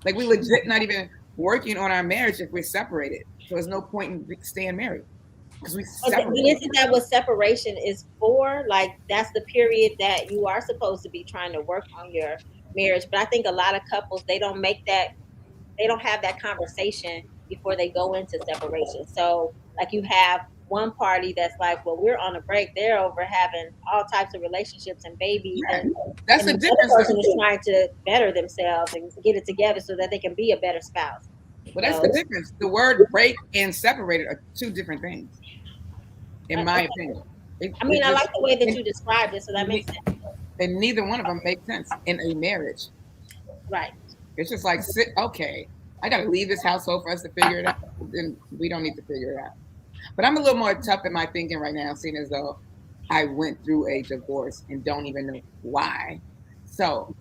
Like, we legit not even working on our marriage if we're separated. So there's no point in staying married because we But separated. isn't that what separation is for? Like, that's the period that you are supposed to be trying to work on your marriage. But I think a lot of couples, they don't have that conversation before they go into separation. So, like, you have one party that's like, well, we're on a break. They're over having all types of relationships and babies, and That's the the other difference. person is trying to better themselves and get it together so that they can be a better spouse. But that's the difference. The word break and separated are two different things, in my opinion. I mean, I like the way that you described it, so that makes sense. And neither one of them makes sense in a marriage. Right. It's just like, okay, I got to leave this household for us to figure it out. Then we don't need to figure it out. But I'm a little more tough in my thinking right now, seeing as though I went through a divorce and don't even know why. So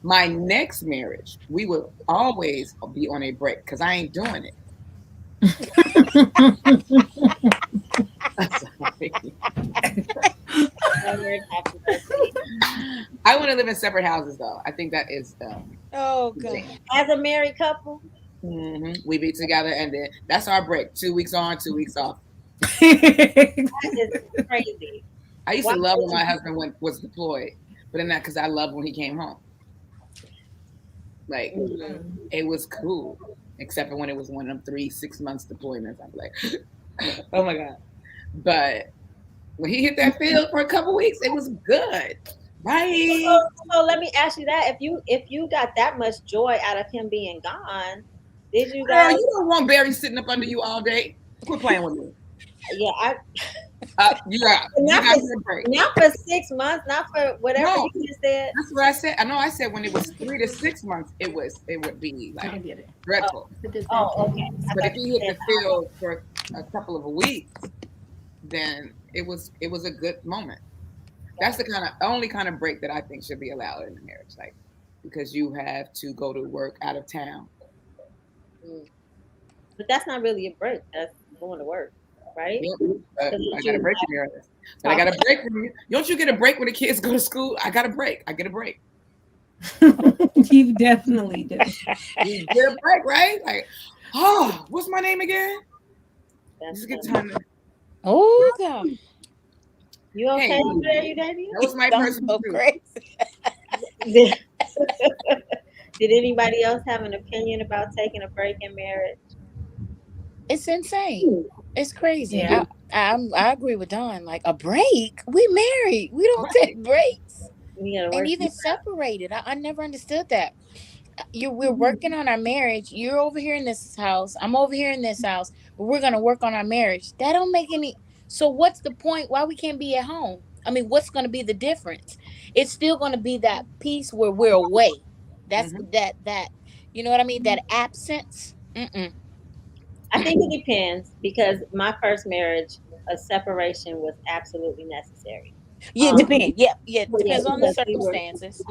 my next marriage, we will always be on a break because I ain't doing it. I want to live in separate houses, though. I think that is. Oh, God. As a married couple, we be together, and then that's our break. 2 weeks on, 2 weeks off. that is crazy. I used to love when my husband was deployed, but then that because I loved when he came home. Like it was cool, except for when it was one of them 3-6 months deployments. I'm like, oh my god! But when he hit that field for a couple weeks, it was good. Bye. So let me ask you that: if you got that much joy out of him being gone, did you Girl, guys? you don't want Barry sitting up under you all day. Quit playing with me. Yeah, You got a break. not for 6 months, not for whatever No, you just said. that's what I said. I know I said when it was 3 to 6 months, it would be like dreadful. Oh, okay. But if he hit the field for a couple of weeks, then it was a good moment. That's the only kind of break that I think should be allowed in a marriage, like because you have to go to work out of town. But that's not really a break. That's going to work, right? Yep. I got a break in there. But I got a break from you. Don't you get a break when the kids go to school? I got a break. I get a break. You definitely do. You get a break, right? Like, oh, what's my name again? This is a good time. Oh God. You okay Hey, over there, you baby? That was my person So too. crazy. Did anybody else have an opinion about taking a break in marriage? It's insane. It's crazy. Yeah. I agree with Dawn. Like a break. We married. We don't take breaks. And even separated. I never understood that. We're working on our marriage. You're over here in this house. I'm over here in this house. But we're gonna work on our marriage. That don't make any. So what's the point? Why we can't be at home? I mean, what's gonna be the difference? It's still gonna be that piece where we're away. That's that. You know what I mean? That absence. I think it depends because my first marriage, a separation was absolutely necessary. Yeah, it depends. Yeah, depends on the circumstances.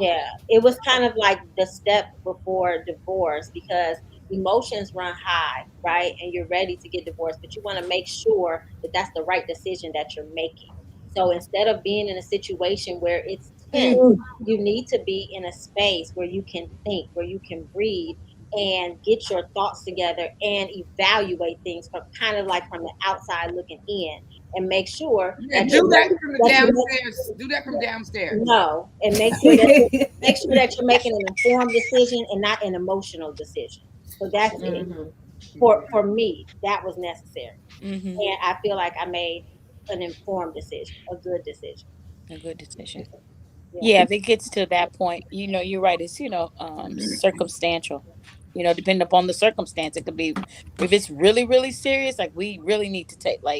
It was kind of like the step before divorce because emotions run high, right? And you're ready to get divorced, but you want to make sure that that's the right decision that you're making. So instead of being in a situation where it's tense, you need to be in a space where you can think, where you can breathe, and get your thoughts together and evaluate things from kind of like from the outside looking in and make sure that do that from the downstairs. Do that from downstairs. No, and make sure that you're making an informed decision and not an emotional decision. So that's it. For me, that was necessary, and I feel like I made an informed decision, a good decision. A good decision. Yeah, if it gets to that point, you're right. It's circumstantial. Depending upon the circumstance, it could be if it's really, really serious. Like we really need to take, but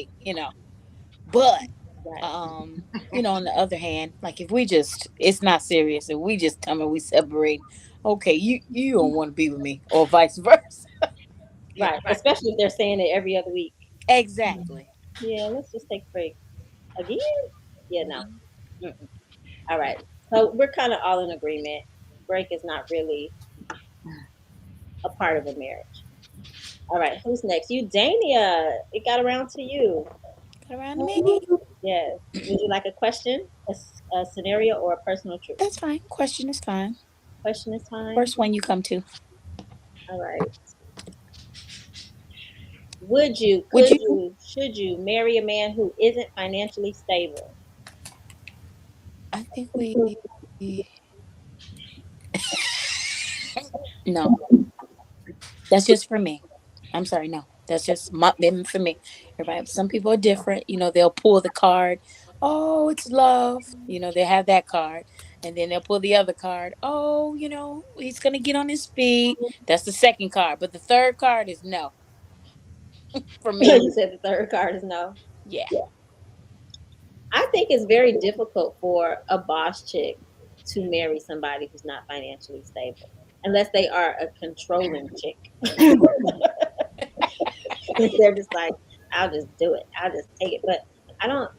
on the other hand, like if it's not serious and we just tell me we separate, okay, you don't want to be with me or vice versa. Right. Especially if they're saying it every other week. Exactly. Yeah, let's just take a break. Again? Yeah, no. All right. So we're kind of all in agreement. Break is not really a part of a marriage. All right, who's next? You, Dania. It got around to you. Got around to me. Yes. Would you like a question, a scenario, or a personal truth? That's fine. Question is fine. Question is fine. First one you come to. All right. Should you marry a man who isn't financially stable? I think no. That's just for me. I'm sorry, no. That's just for me. Everybody, some people are different. They'll pull the card. Oh, it's love. They have that card. And then they'll pull the other card. Oh, he's going to get on his feet. That's the second card. But the third card is no. For me. You said the third card is no? Yeah. I think it's very difficult for a boss chick to marry somebody who's not financially stable. Unless they are a controlling chick. They're just like, I'll just do it. I'll just take it. But I don't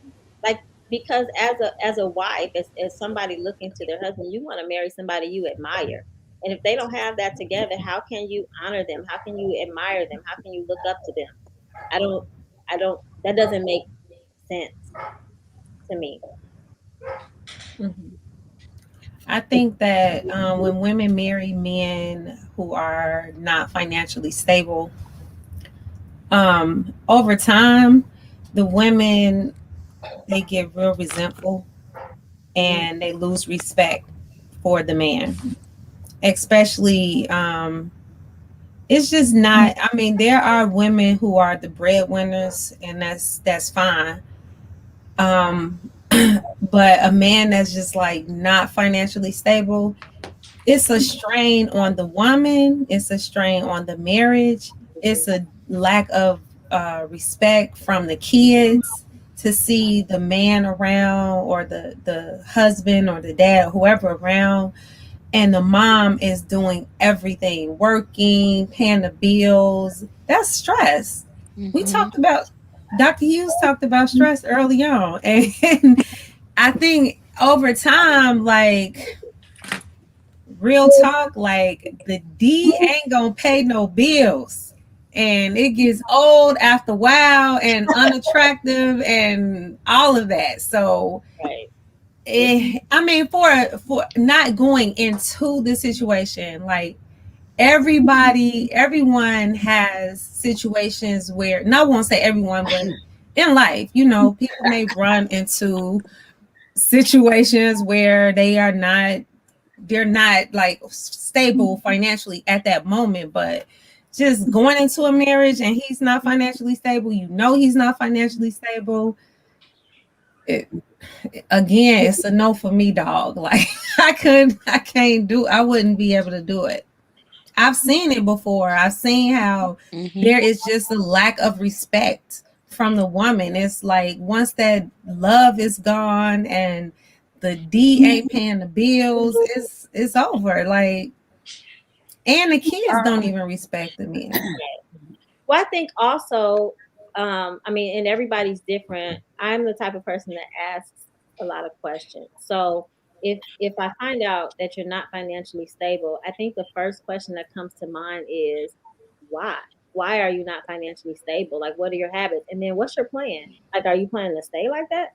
like, because as a wife, as somebody looking to their husband, you want to marry somebody you admire. And if they don't have that together, how can you honor them? How can you admire them? How can you look up to them? I don't, that doesn't make sense to me. I think that when women marry men who are not financially stable, over time, the women, they get real resentful and they lose respect for the man. especially it's just not, I mean, there are women who are the breadwinners, and that's fine. But a man that's just like not financially stable, it's a strain on the woman, it's a strain on the marriage, it's a lack of respect from the kids to see the man around, or the husband or the dad or whoever around, and the mom is doing everything, working, paying the bills. That's stress. We talked about, Dr. Hughes talked about stress early on. And I think over time, like, real talk, like, the D ain't gonna pay no bills. And it gets old after a while and unattractive and all of that. So Right. I mean, for not going into the situation, like, everyone has situations where, and I won't say everyone, but in life, people may run into situations where they're not like stable financially at that moment. But just going into a marriage and he's not financially stable, he's not financially stable, again, it's a no for me, dog. Like, I wouldn't be able to do it. I've seen it before. I've seen how there is just a lack of respect from the woman. It's like, once that love is gone and the D ain't paying the bills, it's over. Like, and the kids don't even respect the men. Well, I think also, I mean, and everybody's different. I'm the type of person that asks a lot of questions. So if I find out that you're not financially stable, I think the first question that comes to mind is why? Why are you not financially stable? Like, what are your habits? And then what's your plan? Like, are you planning to stay like that?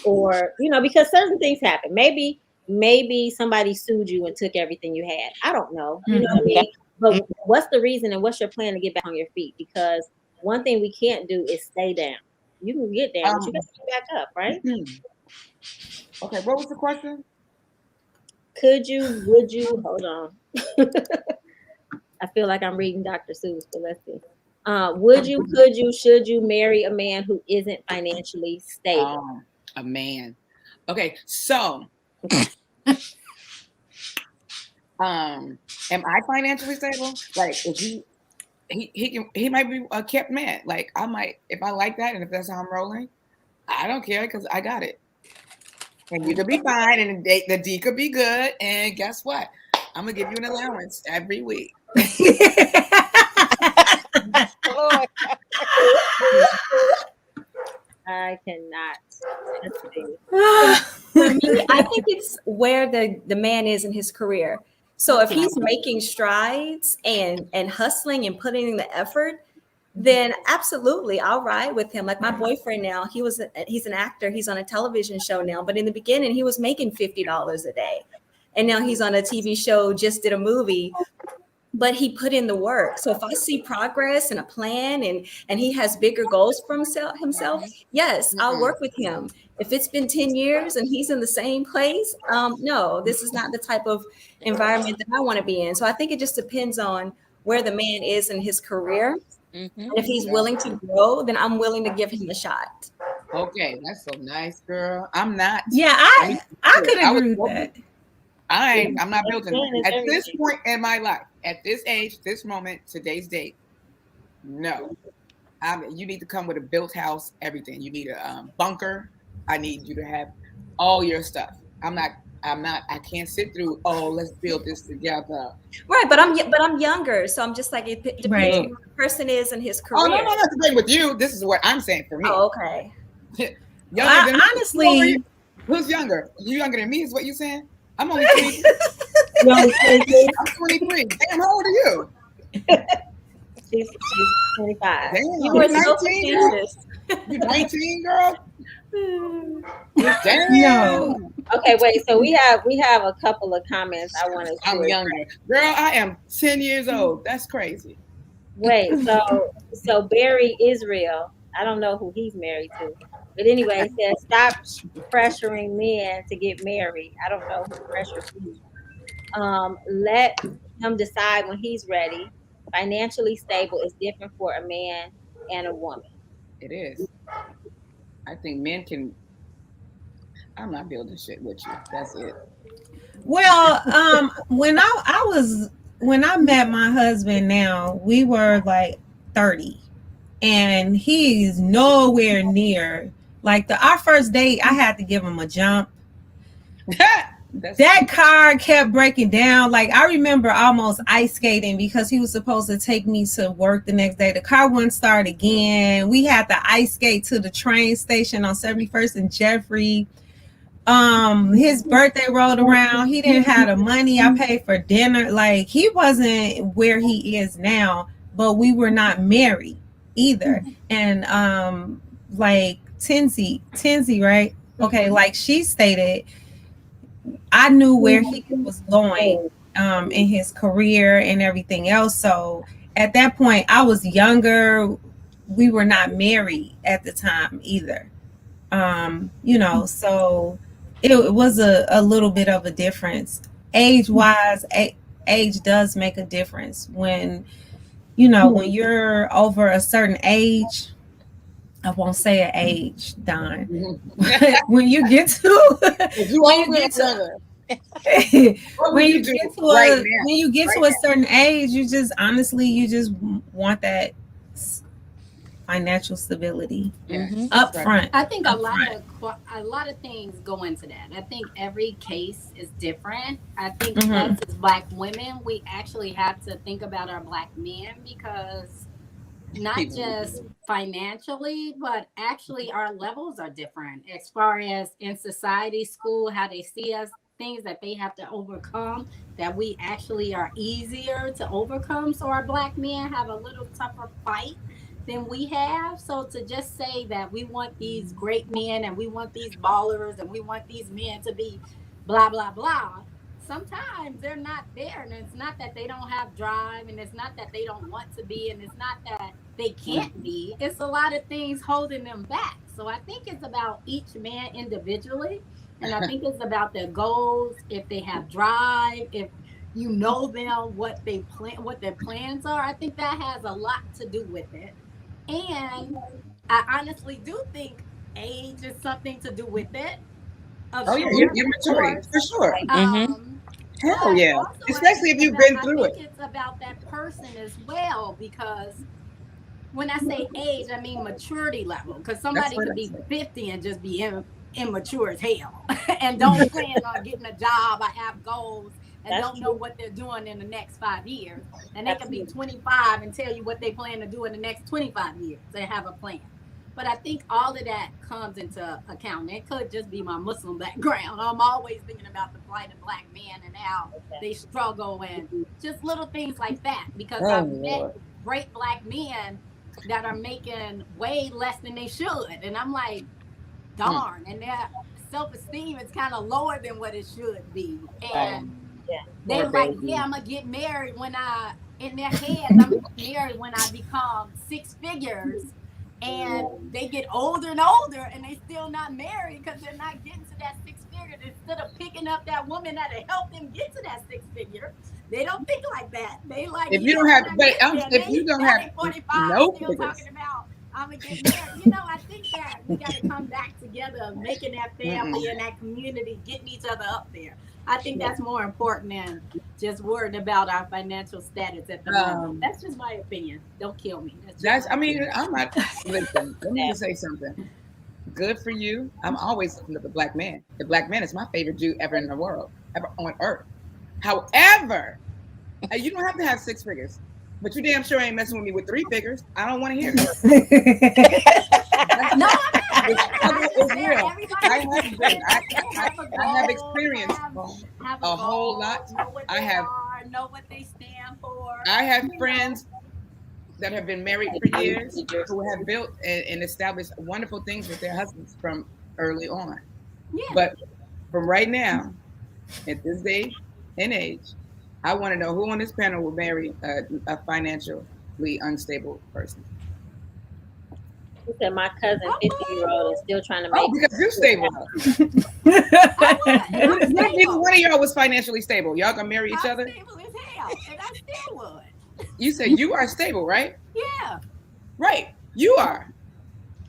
Or, because certain things happen. Maybe somebody sued you and took everything you had. I don't know. You know what I mean? But what's the reason and what's your plan to get back on your feet? Because one thing we can't do is stay down. You can get down, but you got to get back up, right? Okay, what was the question? Would you, hold on. I feel like I'm reading Dr. Seuss, but let's see. Would you, could you, should you marry a man who isn't financially stable? A man. Okay, so am I financially stable? Like, if he might be a kept man. Like, I might, if I like that and if that's how I'm rolling, I don't care because I got it. And you could be fine, and the D could be good. And guess what? I'm gonna give you an allowance every week. I cannot. For me, I think it's where the man is in his career. So if he's making strides and hustling and putting in the effort, then absolutely I'll ride with him. Like my boyfriend now, he's an actor, he's on a television show now, but in the beginning he was making $50 a day. And now he's on a TV show, just did a movie, but he put in the work. So if I see progress and a plan and he has bigger goals for himself, yes, I'll work with him. If it's been 10 years and he's in the same place, no, this is not the type of environment that I want to be in. So I think it just depends on where the man is in his career. And if he's willing to grow, then I'm willing to give him a shot. Okay, that's so nice, girl. I'm not. Yeah, I could agree with that. I'm not built in. At this point in my life, at this age, this moment, today's date, no. You need to come with a built house, everything. You need a bunker. I need you to have all your stuff. I can't sit through, let's build this together. Right, but I'm younger, so I'm just like, it depends on who the person is in his career. Oh, no, not to debate with you. This is what I'm saying for me. Oh, okay. Honestly, who's younger? You younger than me is what you saying? I'm only 23. I'm 23. Damn, how old are you? She's 25. Damn, You were so facetious. You 19, girl? Damn. No. Okay, wait. So we have a couple of comments I want to. I'm younger, girl. I am 10 years old. That's crazy. Wait. So Barry Israel. I don't know who he's married to, but anyway, he says stop pressuring men to get married. I don't know who pressures you. Let him decide when he's ready. Financially stable is different for a man and a woman. It is. I think men can. I'm not building shit with you. That's it. Well, when I met my husband now, we were like 30, and he's nowhere near like our first date. I had to give him a jump. That car kept breaking down. Like, I remember almost ice skating because he was supposed to take me to work the next day. The car wouldn't start again. We had to ice skate to the train station on 71st and Jeffrey. His birthday rolled around. He didn't have the money. I paid for dinner. Like, he wasn't where he is now, but we were not married either. And like Tensie, right? Okay, like she stated, I knew where he was going in his career and everything else. So at that point, I was younger. We were not married at the time either. You know, so it was a little bit of a difference. Age-wise, age does make a difference. When, you know, when you're over a certain age, I won't say an age, Don. When you get to when you get to a certain age, you just honestly want that financial stability up front. I think a lot of things go into that. I think every case is different. I think us as Black women, we actually have to think about our Black men, because not just financially, but actually our levels are different as far as in society, school, how they see us, things that they have to overcome that we actually are easier to overcome. So our Black men have a little tougher fight than we have. So to just say that we want these great men and we want these ballers and we want these men to be blah, blah, blah, sometimes they're not there. And it's not that they don't have drive, and it's not that they don't want to be, and it's not that they can't be. It's a lot of things holding them back. So I think it's about each man individually. And I think it's about their goals, if they have drive, if you know them, what they plan, what their plans are. I think that has a lot to do with it. And I honestly do think age is something to do with it. Your maturity, for sure. Hell yeah. Especially if you've been through it. I think it's about that person as well, because when I say age, I mean maturity level. Because somebody could be 50 and just be immature as hell and don't plan on getting a job or have goals and don't know what they're doing in the next 5 years. And they can be 25 and tell you what they plan to do in the next 25 years. They have a plan. But I think all of that comes into account. It could just be my Muslim background. I'm always thinking about the plight of Black men and how they struggle and just little things like that. Because I've met great Black men that are making way less than they should. And I'm like, darn. And their self-esteem is kind of lower than what it should be. And they're like, yeah, I'm going to get married in their head, I'm going to get married when I become 6 figures. And they get older and older and they still not married because they're not getting to that 6 figure. Instead of picking up that woman that'll help them get to that 6 figure, they don't think like that. They like, if you don't have 45, no still talking about I'm gonna get married. You know, I think that we got to come back together, making that family and that community, getting each other up there. I think that's more important than just worrying about our financial status at the moment. That's just my opinion. Don't kill me. I'm not. Listen, let me just say something. Good for you. I'm always looking at the Black man. The Black man is my favorite Jew ever in the world, ever on earth. However, you don't have to have 6 figures. But you damn sure ain't messing with me with 3 figures. I don't want to hear it. No, I have experienced a whole lot. Know what they stand for. I have friends that have been married for years who have built and established wonderful things with their husbands from early on. Yeah. But from right now, at this day and age, I want to know who on this panel will marry a financially unstable person. He said my cousin, 50-year-old, is still trying to make. Oh, because you're stable. I would, and What I'm if neither stable. one of y'all was financially stable? Y'all gonna marry each I'm other? stable as hell, and I still would. You said you are stable, right? Yeah. Right. You are.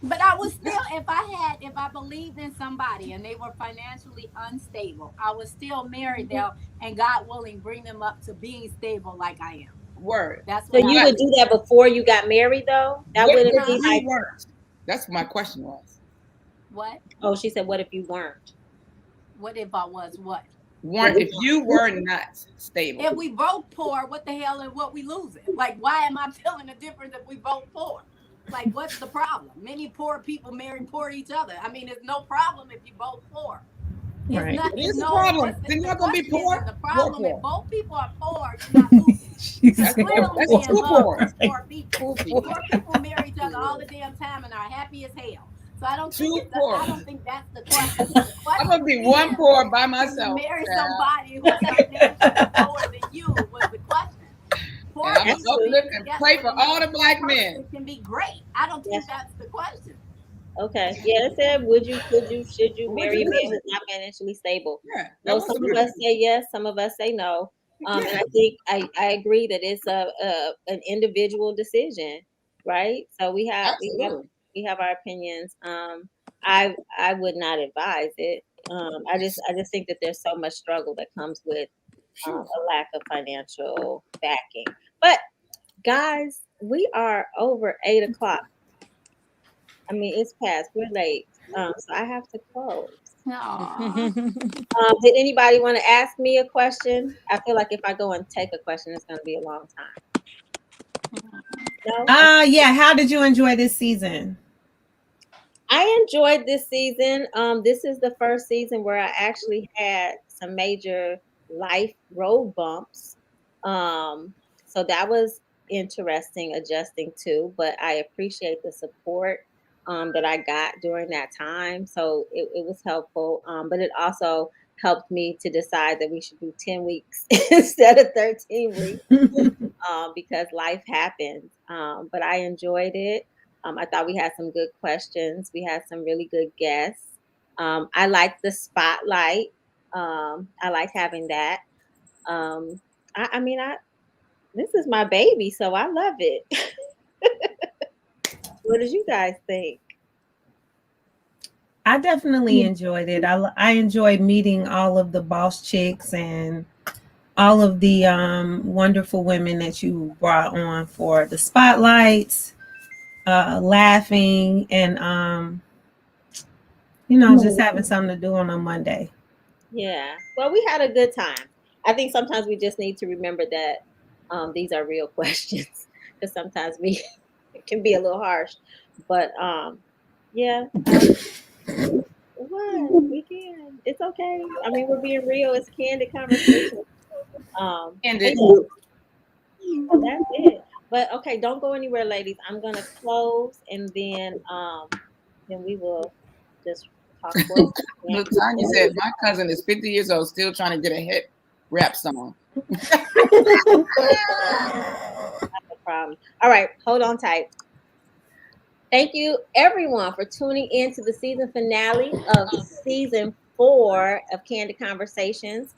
But I was still, if I believed in somebody and they were financially unstable, I would still marry them and God willing, bring them up to being stable like I am. Word. That's So what I you would would do that before you got married, though? That What wouldn't if be you like. weren't? That's what my question was. What? Oh, she said, "What if you weren't?" What if I was what? If you were not stable. If we both poor, what the hell is what we losing? Like, why am I feeling the difference if we both poor? Like, what's the problem? Many poor people marry poor each other. I mean, it's no problem if you both poor. It's Right. not. It It's is a no. problem. What's Then the y'all gonna be question? poor. Is the Poor, problem if poor. both people are poor? You're not losing. She Because said, clearly That's we in too love poor. with poor people. Poor. Poor people marry each other all the damn time and are happy as hell. So I don't think Too it's. poor. I don't think that's the question. The I'm gonna question be one is, poor by can you myself. marry Yeah. somebody who's financially lower than you? Was the question. Poor And I'm gonna people uplift being and together pray with for all another the poor black person men. can be great. I don't Yes. think that's the question. Okay. Yeah, it said, would you, could you, should you Would marry you a man do who's not financially stable? Yeah. That No, was some the of us say yes, some of us say no. And Yeah. I think I agree that it's an individual decision, right? So Absolutely. we have our opinions. I would not advise it. I just think that there's so much struggle that comes with a lack of financial backing. But guys, we are over 8 o'clock. I mean, it's past. We're late. So I have to close. Aww. Did anybody want to ask me a question? I feel like if I go and take a question, it's going to be a long time. No? Yeah. How did you enjoy this season? I enjoyed this season. This is the first season where I actually had some major life road bumps. So that was interesting adjusting to, but I appreciate the support that I got during that time. So it was helpful. But it also helped me to decide that we should do 10 weeks instead of 13 weeks because life happens. But I enjoyed it. I thought we had some good questions. We had some really good guests. I liked the spotlight. I like having that. Um, I mean, this is my baby, so I love it. What did you guys think? I definitely enjoyed it. I enjoyed meeting all of the boss chicks and all of the wonderful women that you brought on for the spotlights, laughing, and just having something to do on a Monday. Yeah. Well, we had a good time. I think sometimes we just need to remember that these are real questions because sometimes we it can be a little harsh. But yeah, what we can. It's okay. I mean, we're being real. It's candid conversation. And But it, yeah, that's it. But okay, don't go anywhere, ladies. I'm gonna close and then we will just talk for a second. look, Tanya said my cousin is 50 years old, still trying to get a hit rap song. No problem. All right, hold on tight. Thank you, everyone, for tuning in to the season finale of season 4 of Candid Conversations.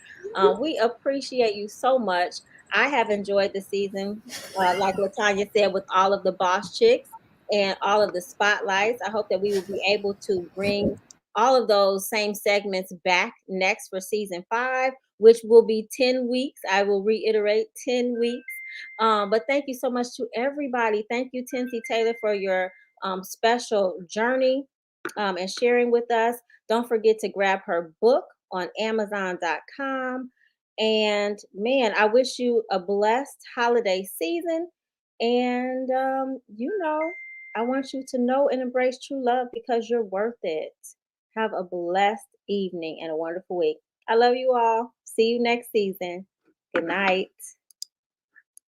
We appreciate you so much. I have enjoyed the season, like Latanya said, with all of the boss chicks and all of the spotlights. I hope that we will be able to bring all of those same segments back next for season 5, which will be 10 weeks. I will reiterate 10 weeks. But thank you so much to everybody. Thank you, Tensie Taylor, for your special journey and sharing with us. Don't forget to grab her book on Amazon.com. And man, I wish you a blessed holiday season. And, I want you to know and embrace true love because you're worth it. Have a blessed evening and a wonderful week. I love you all. See you next season. Good night.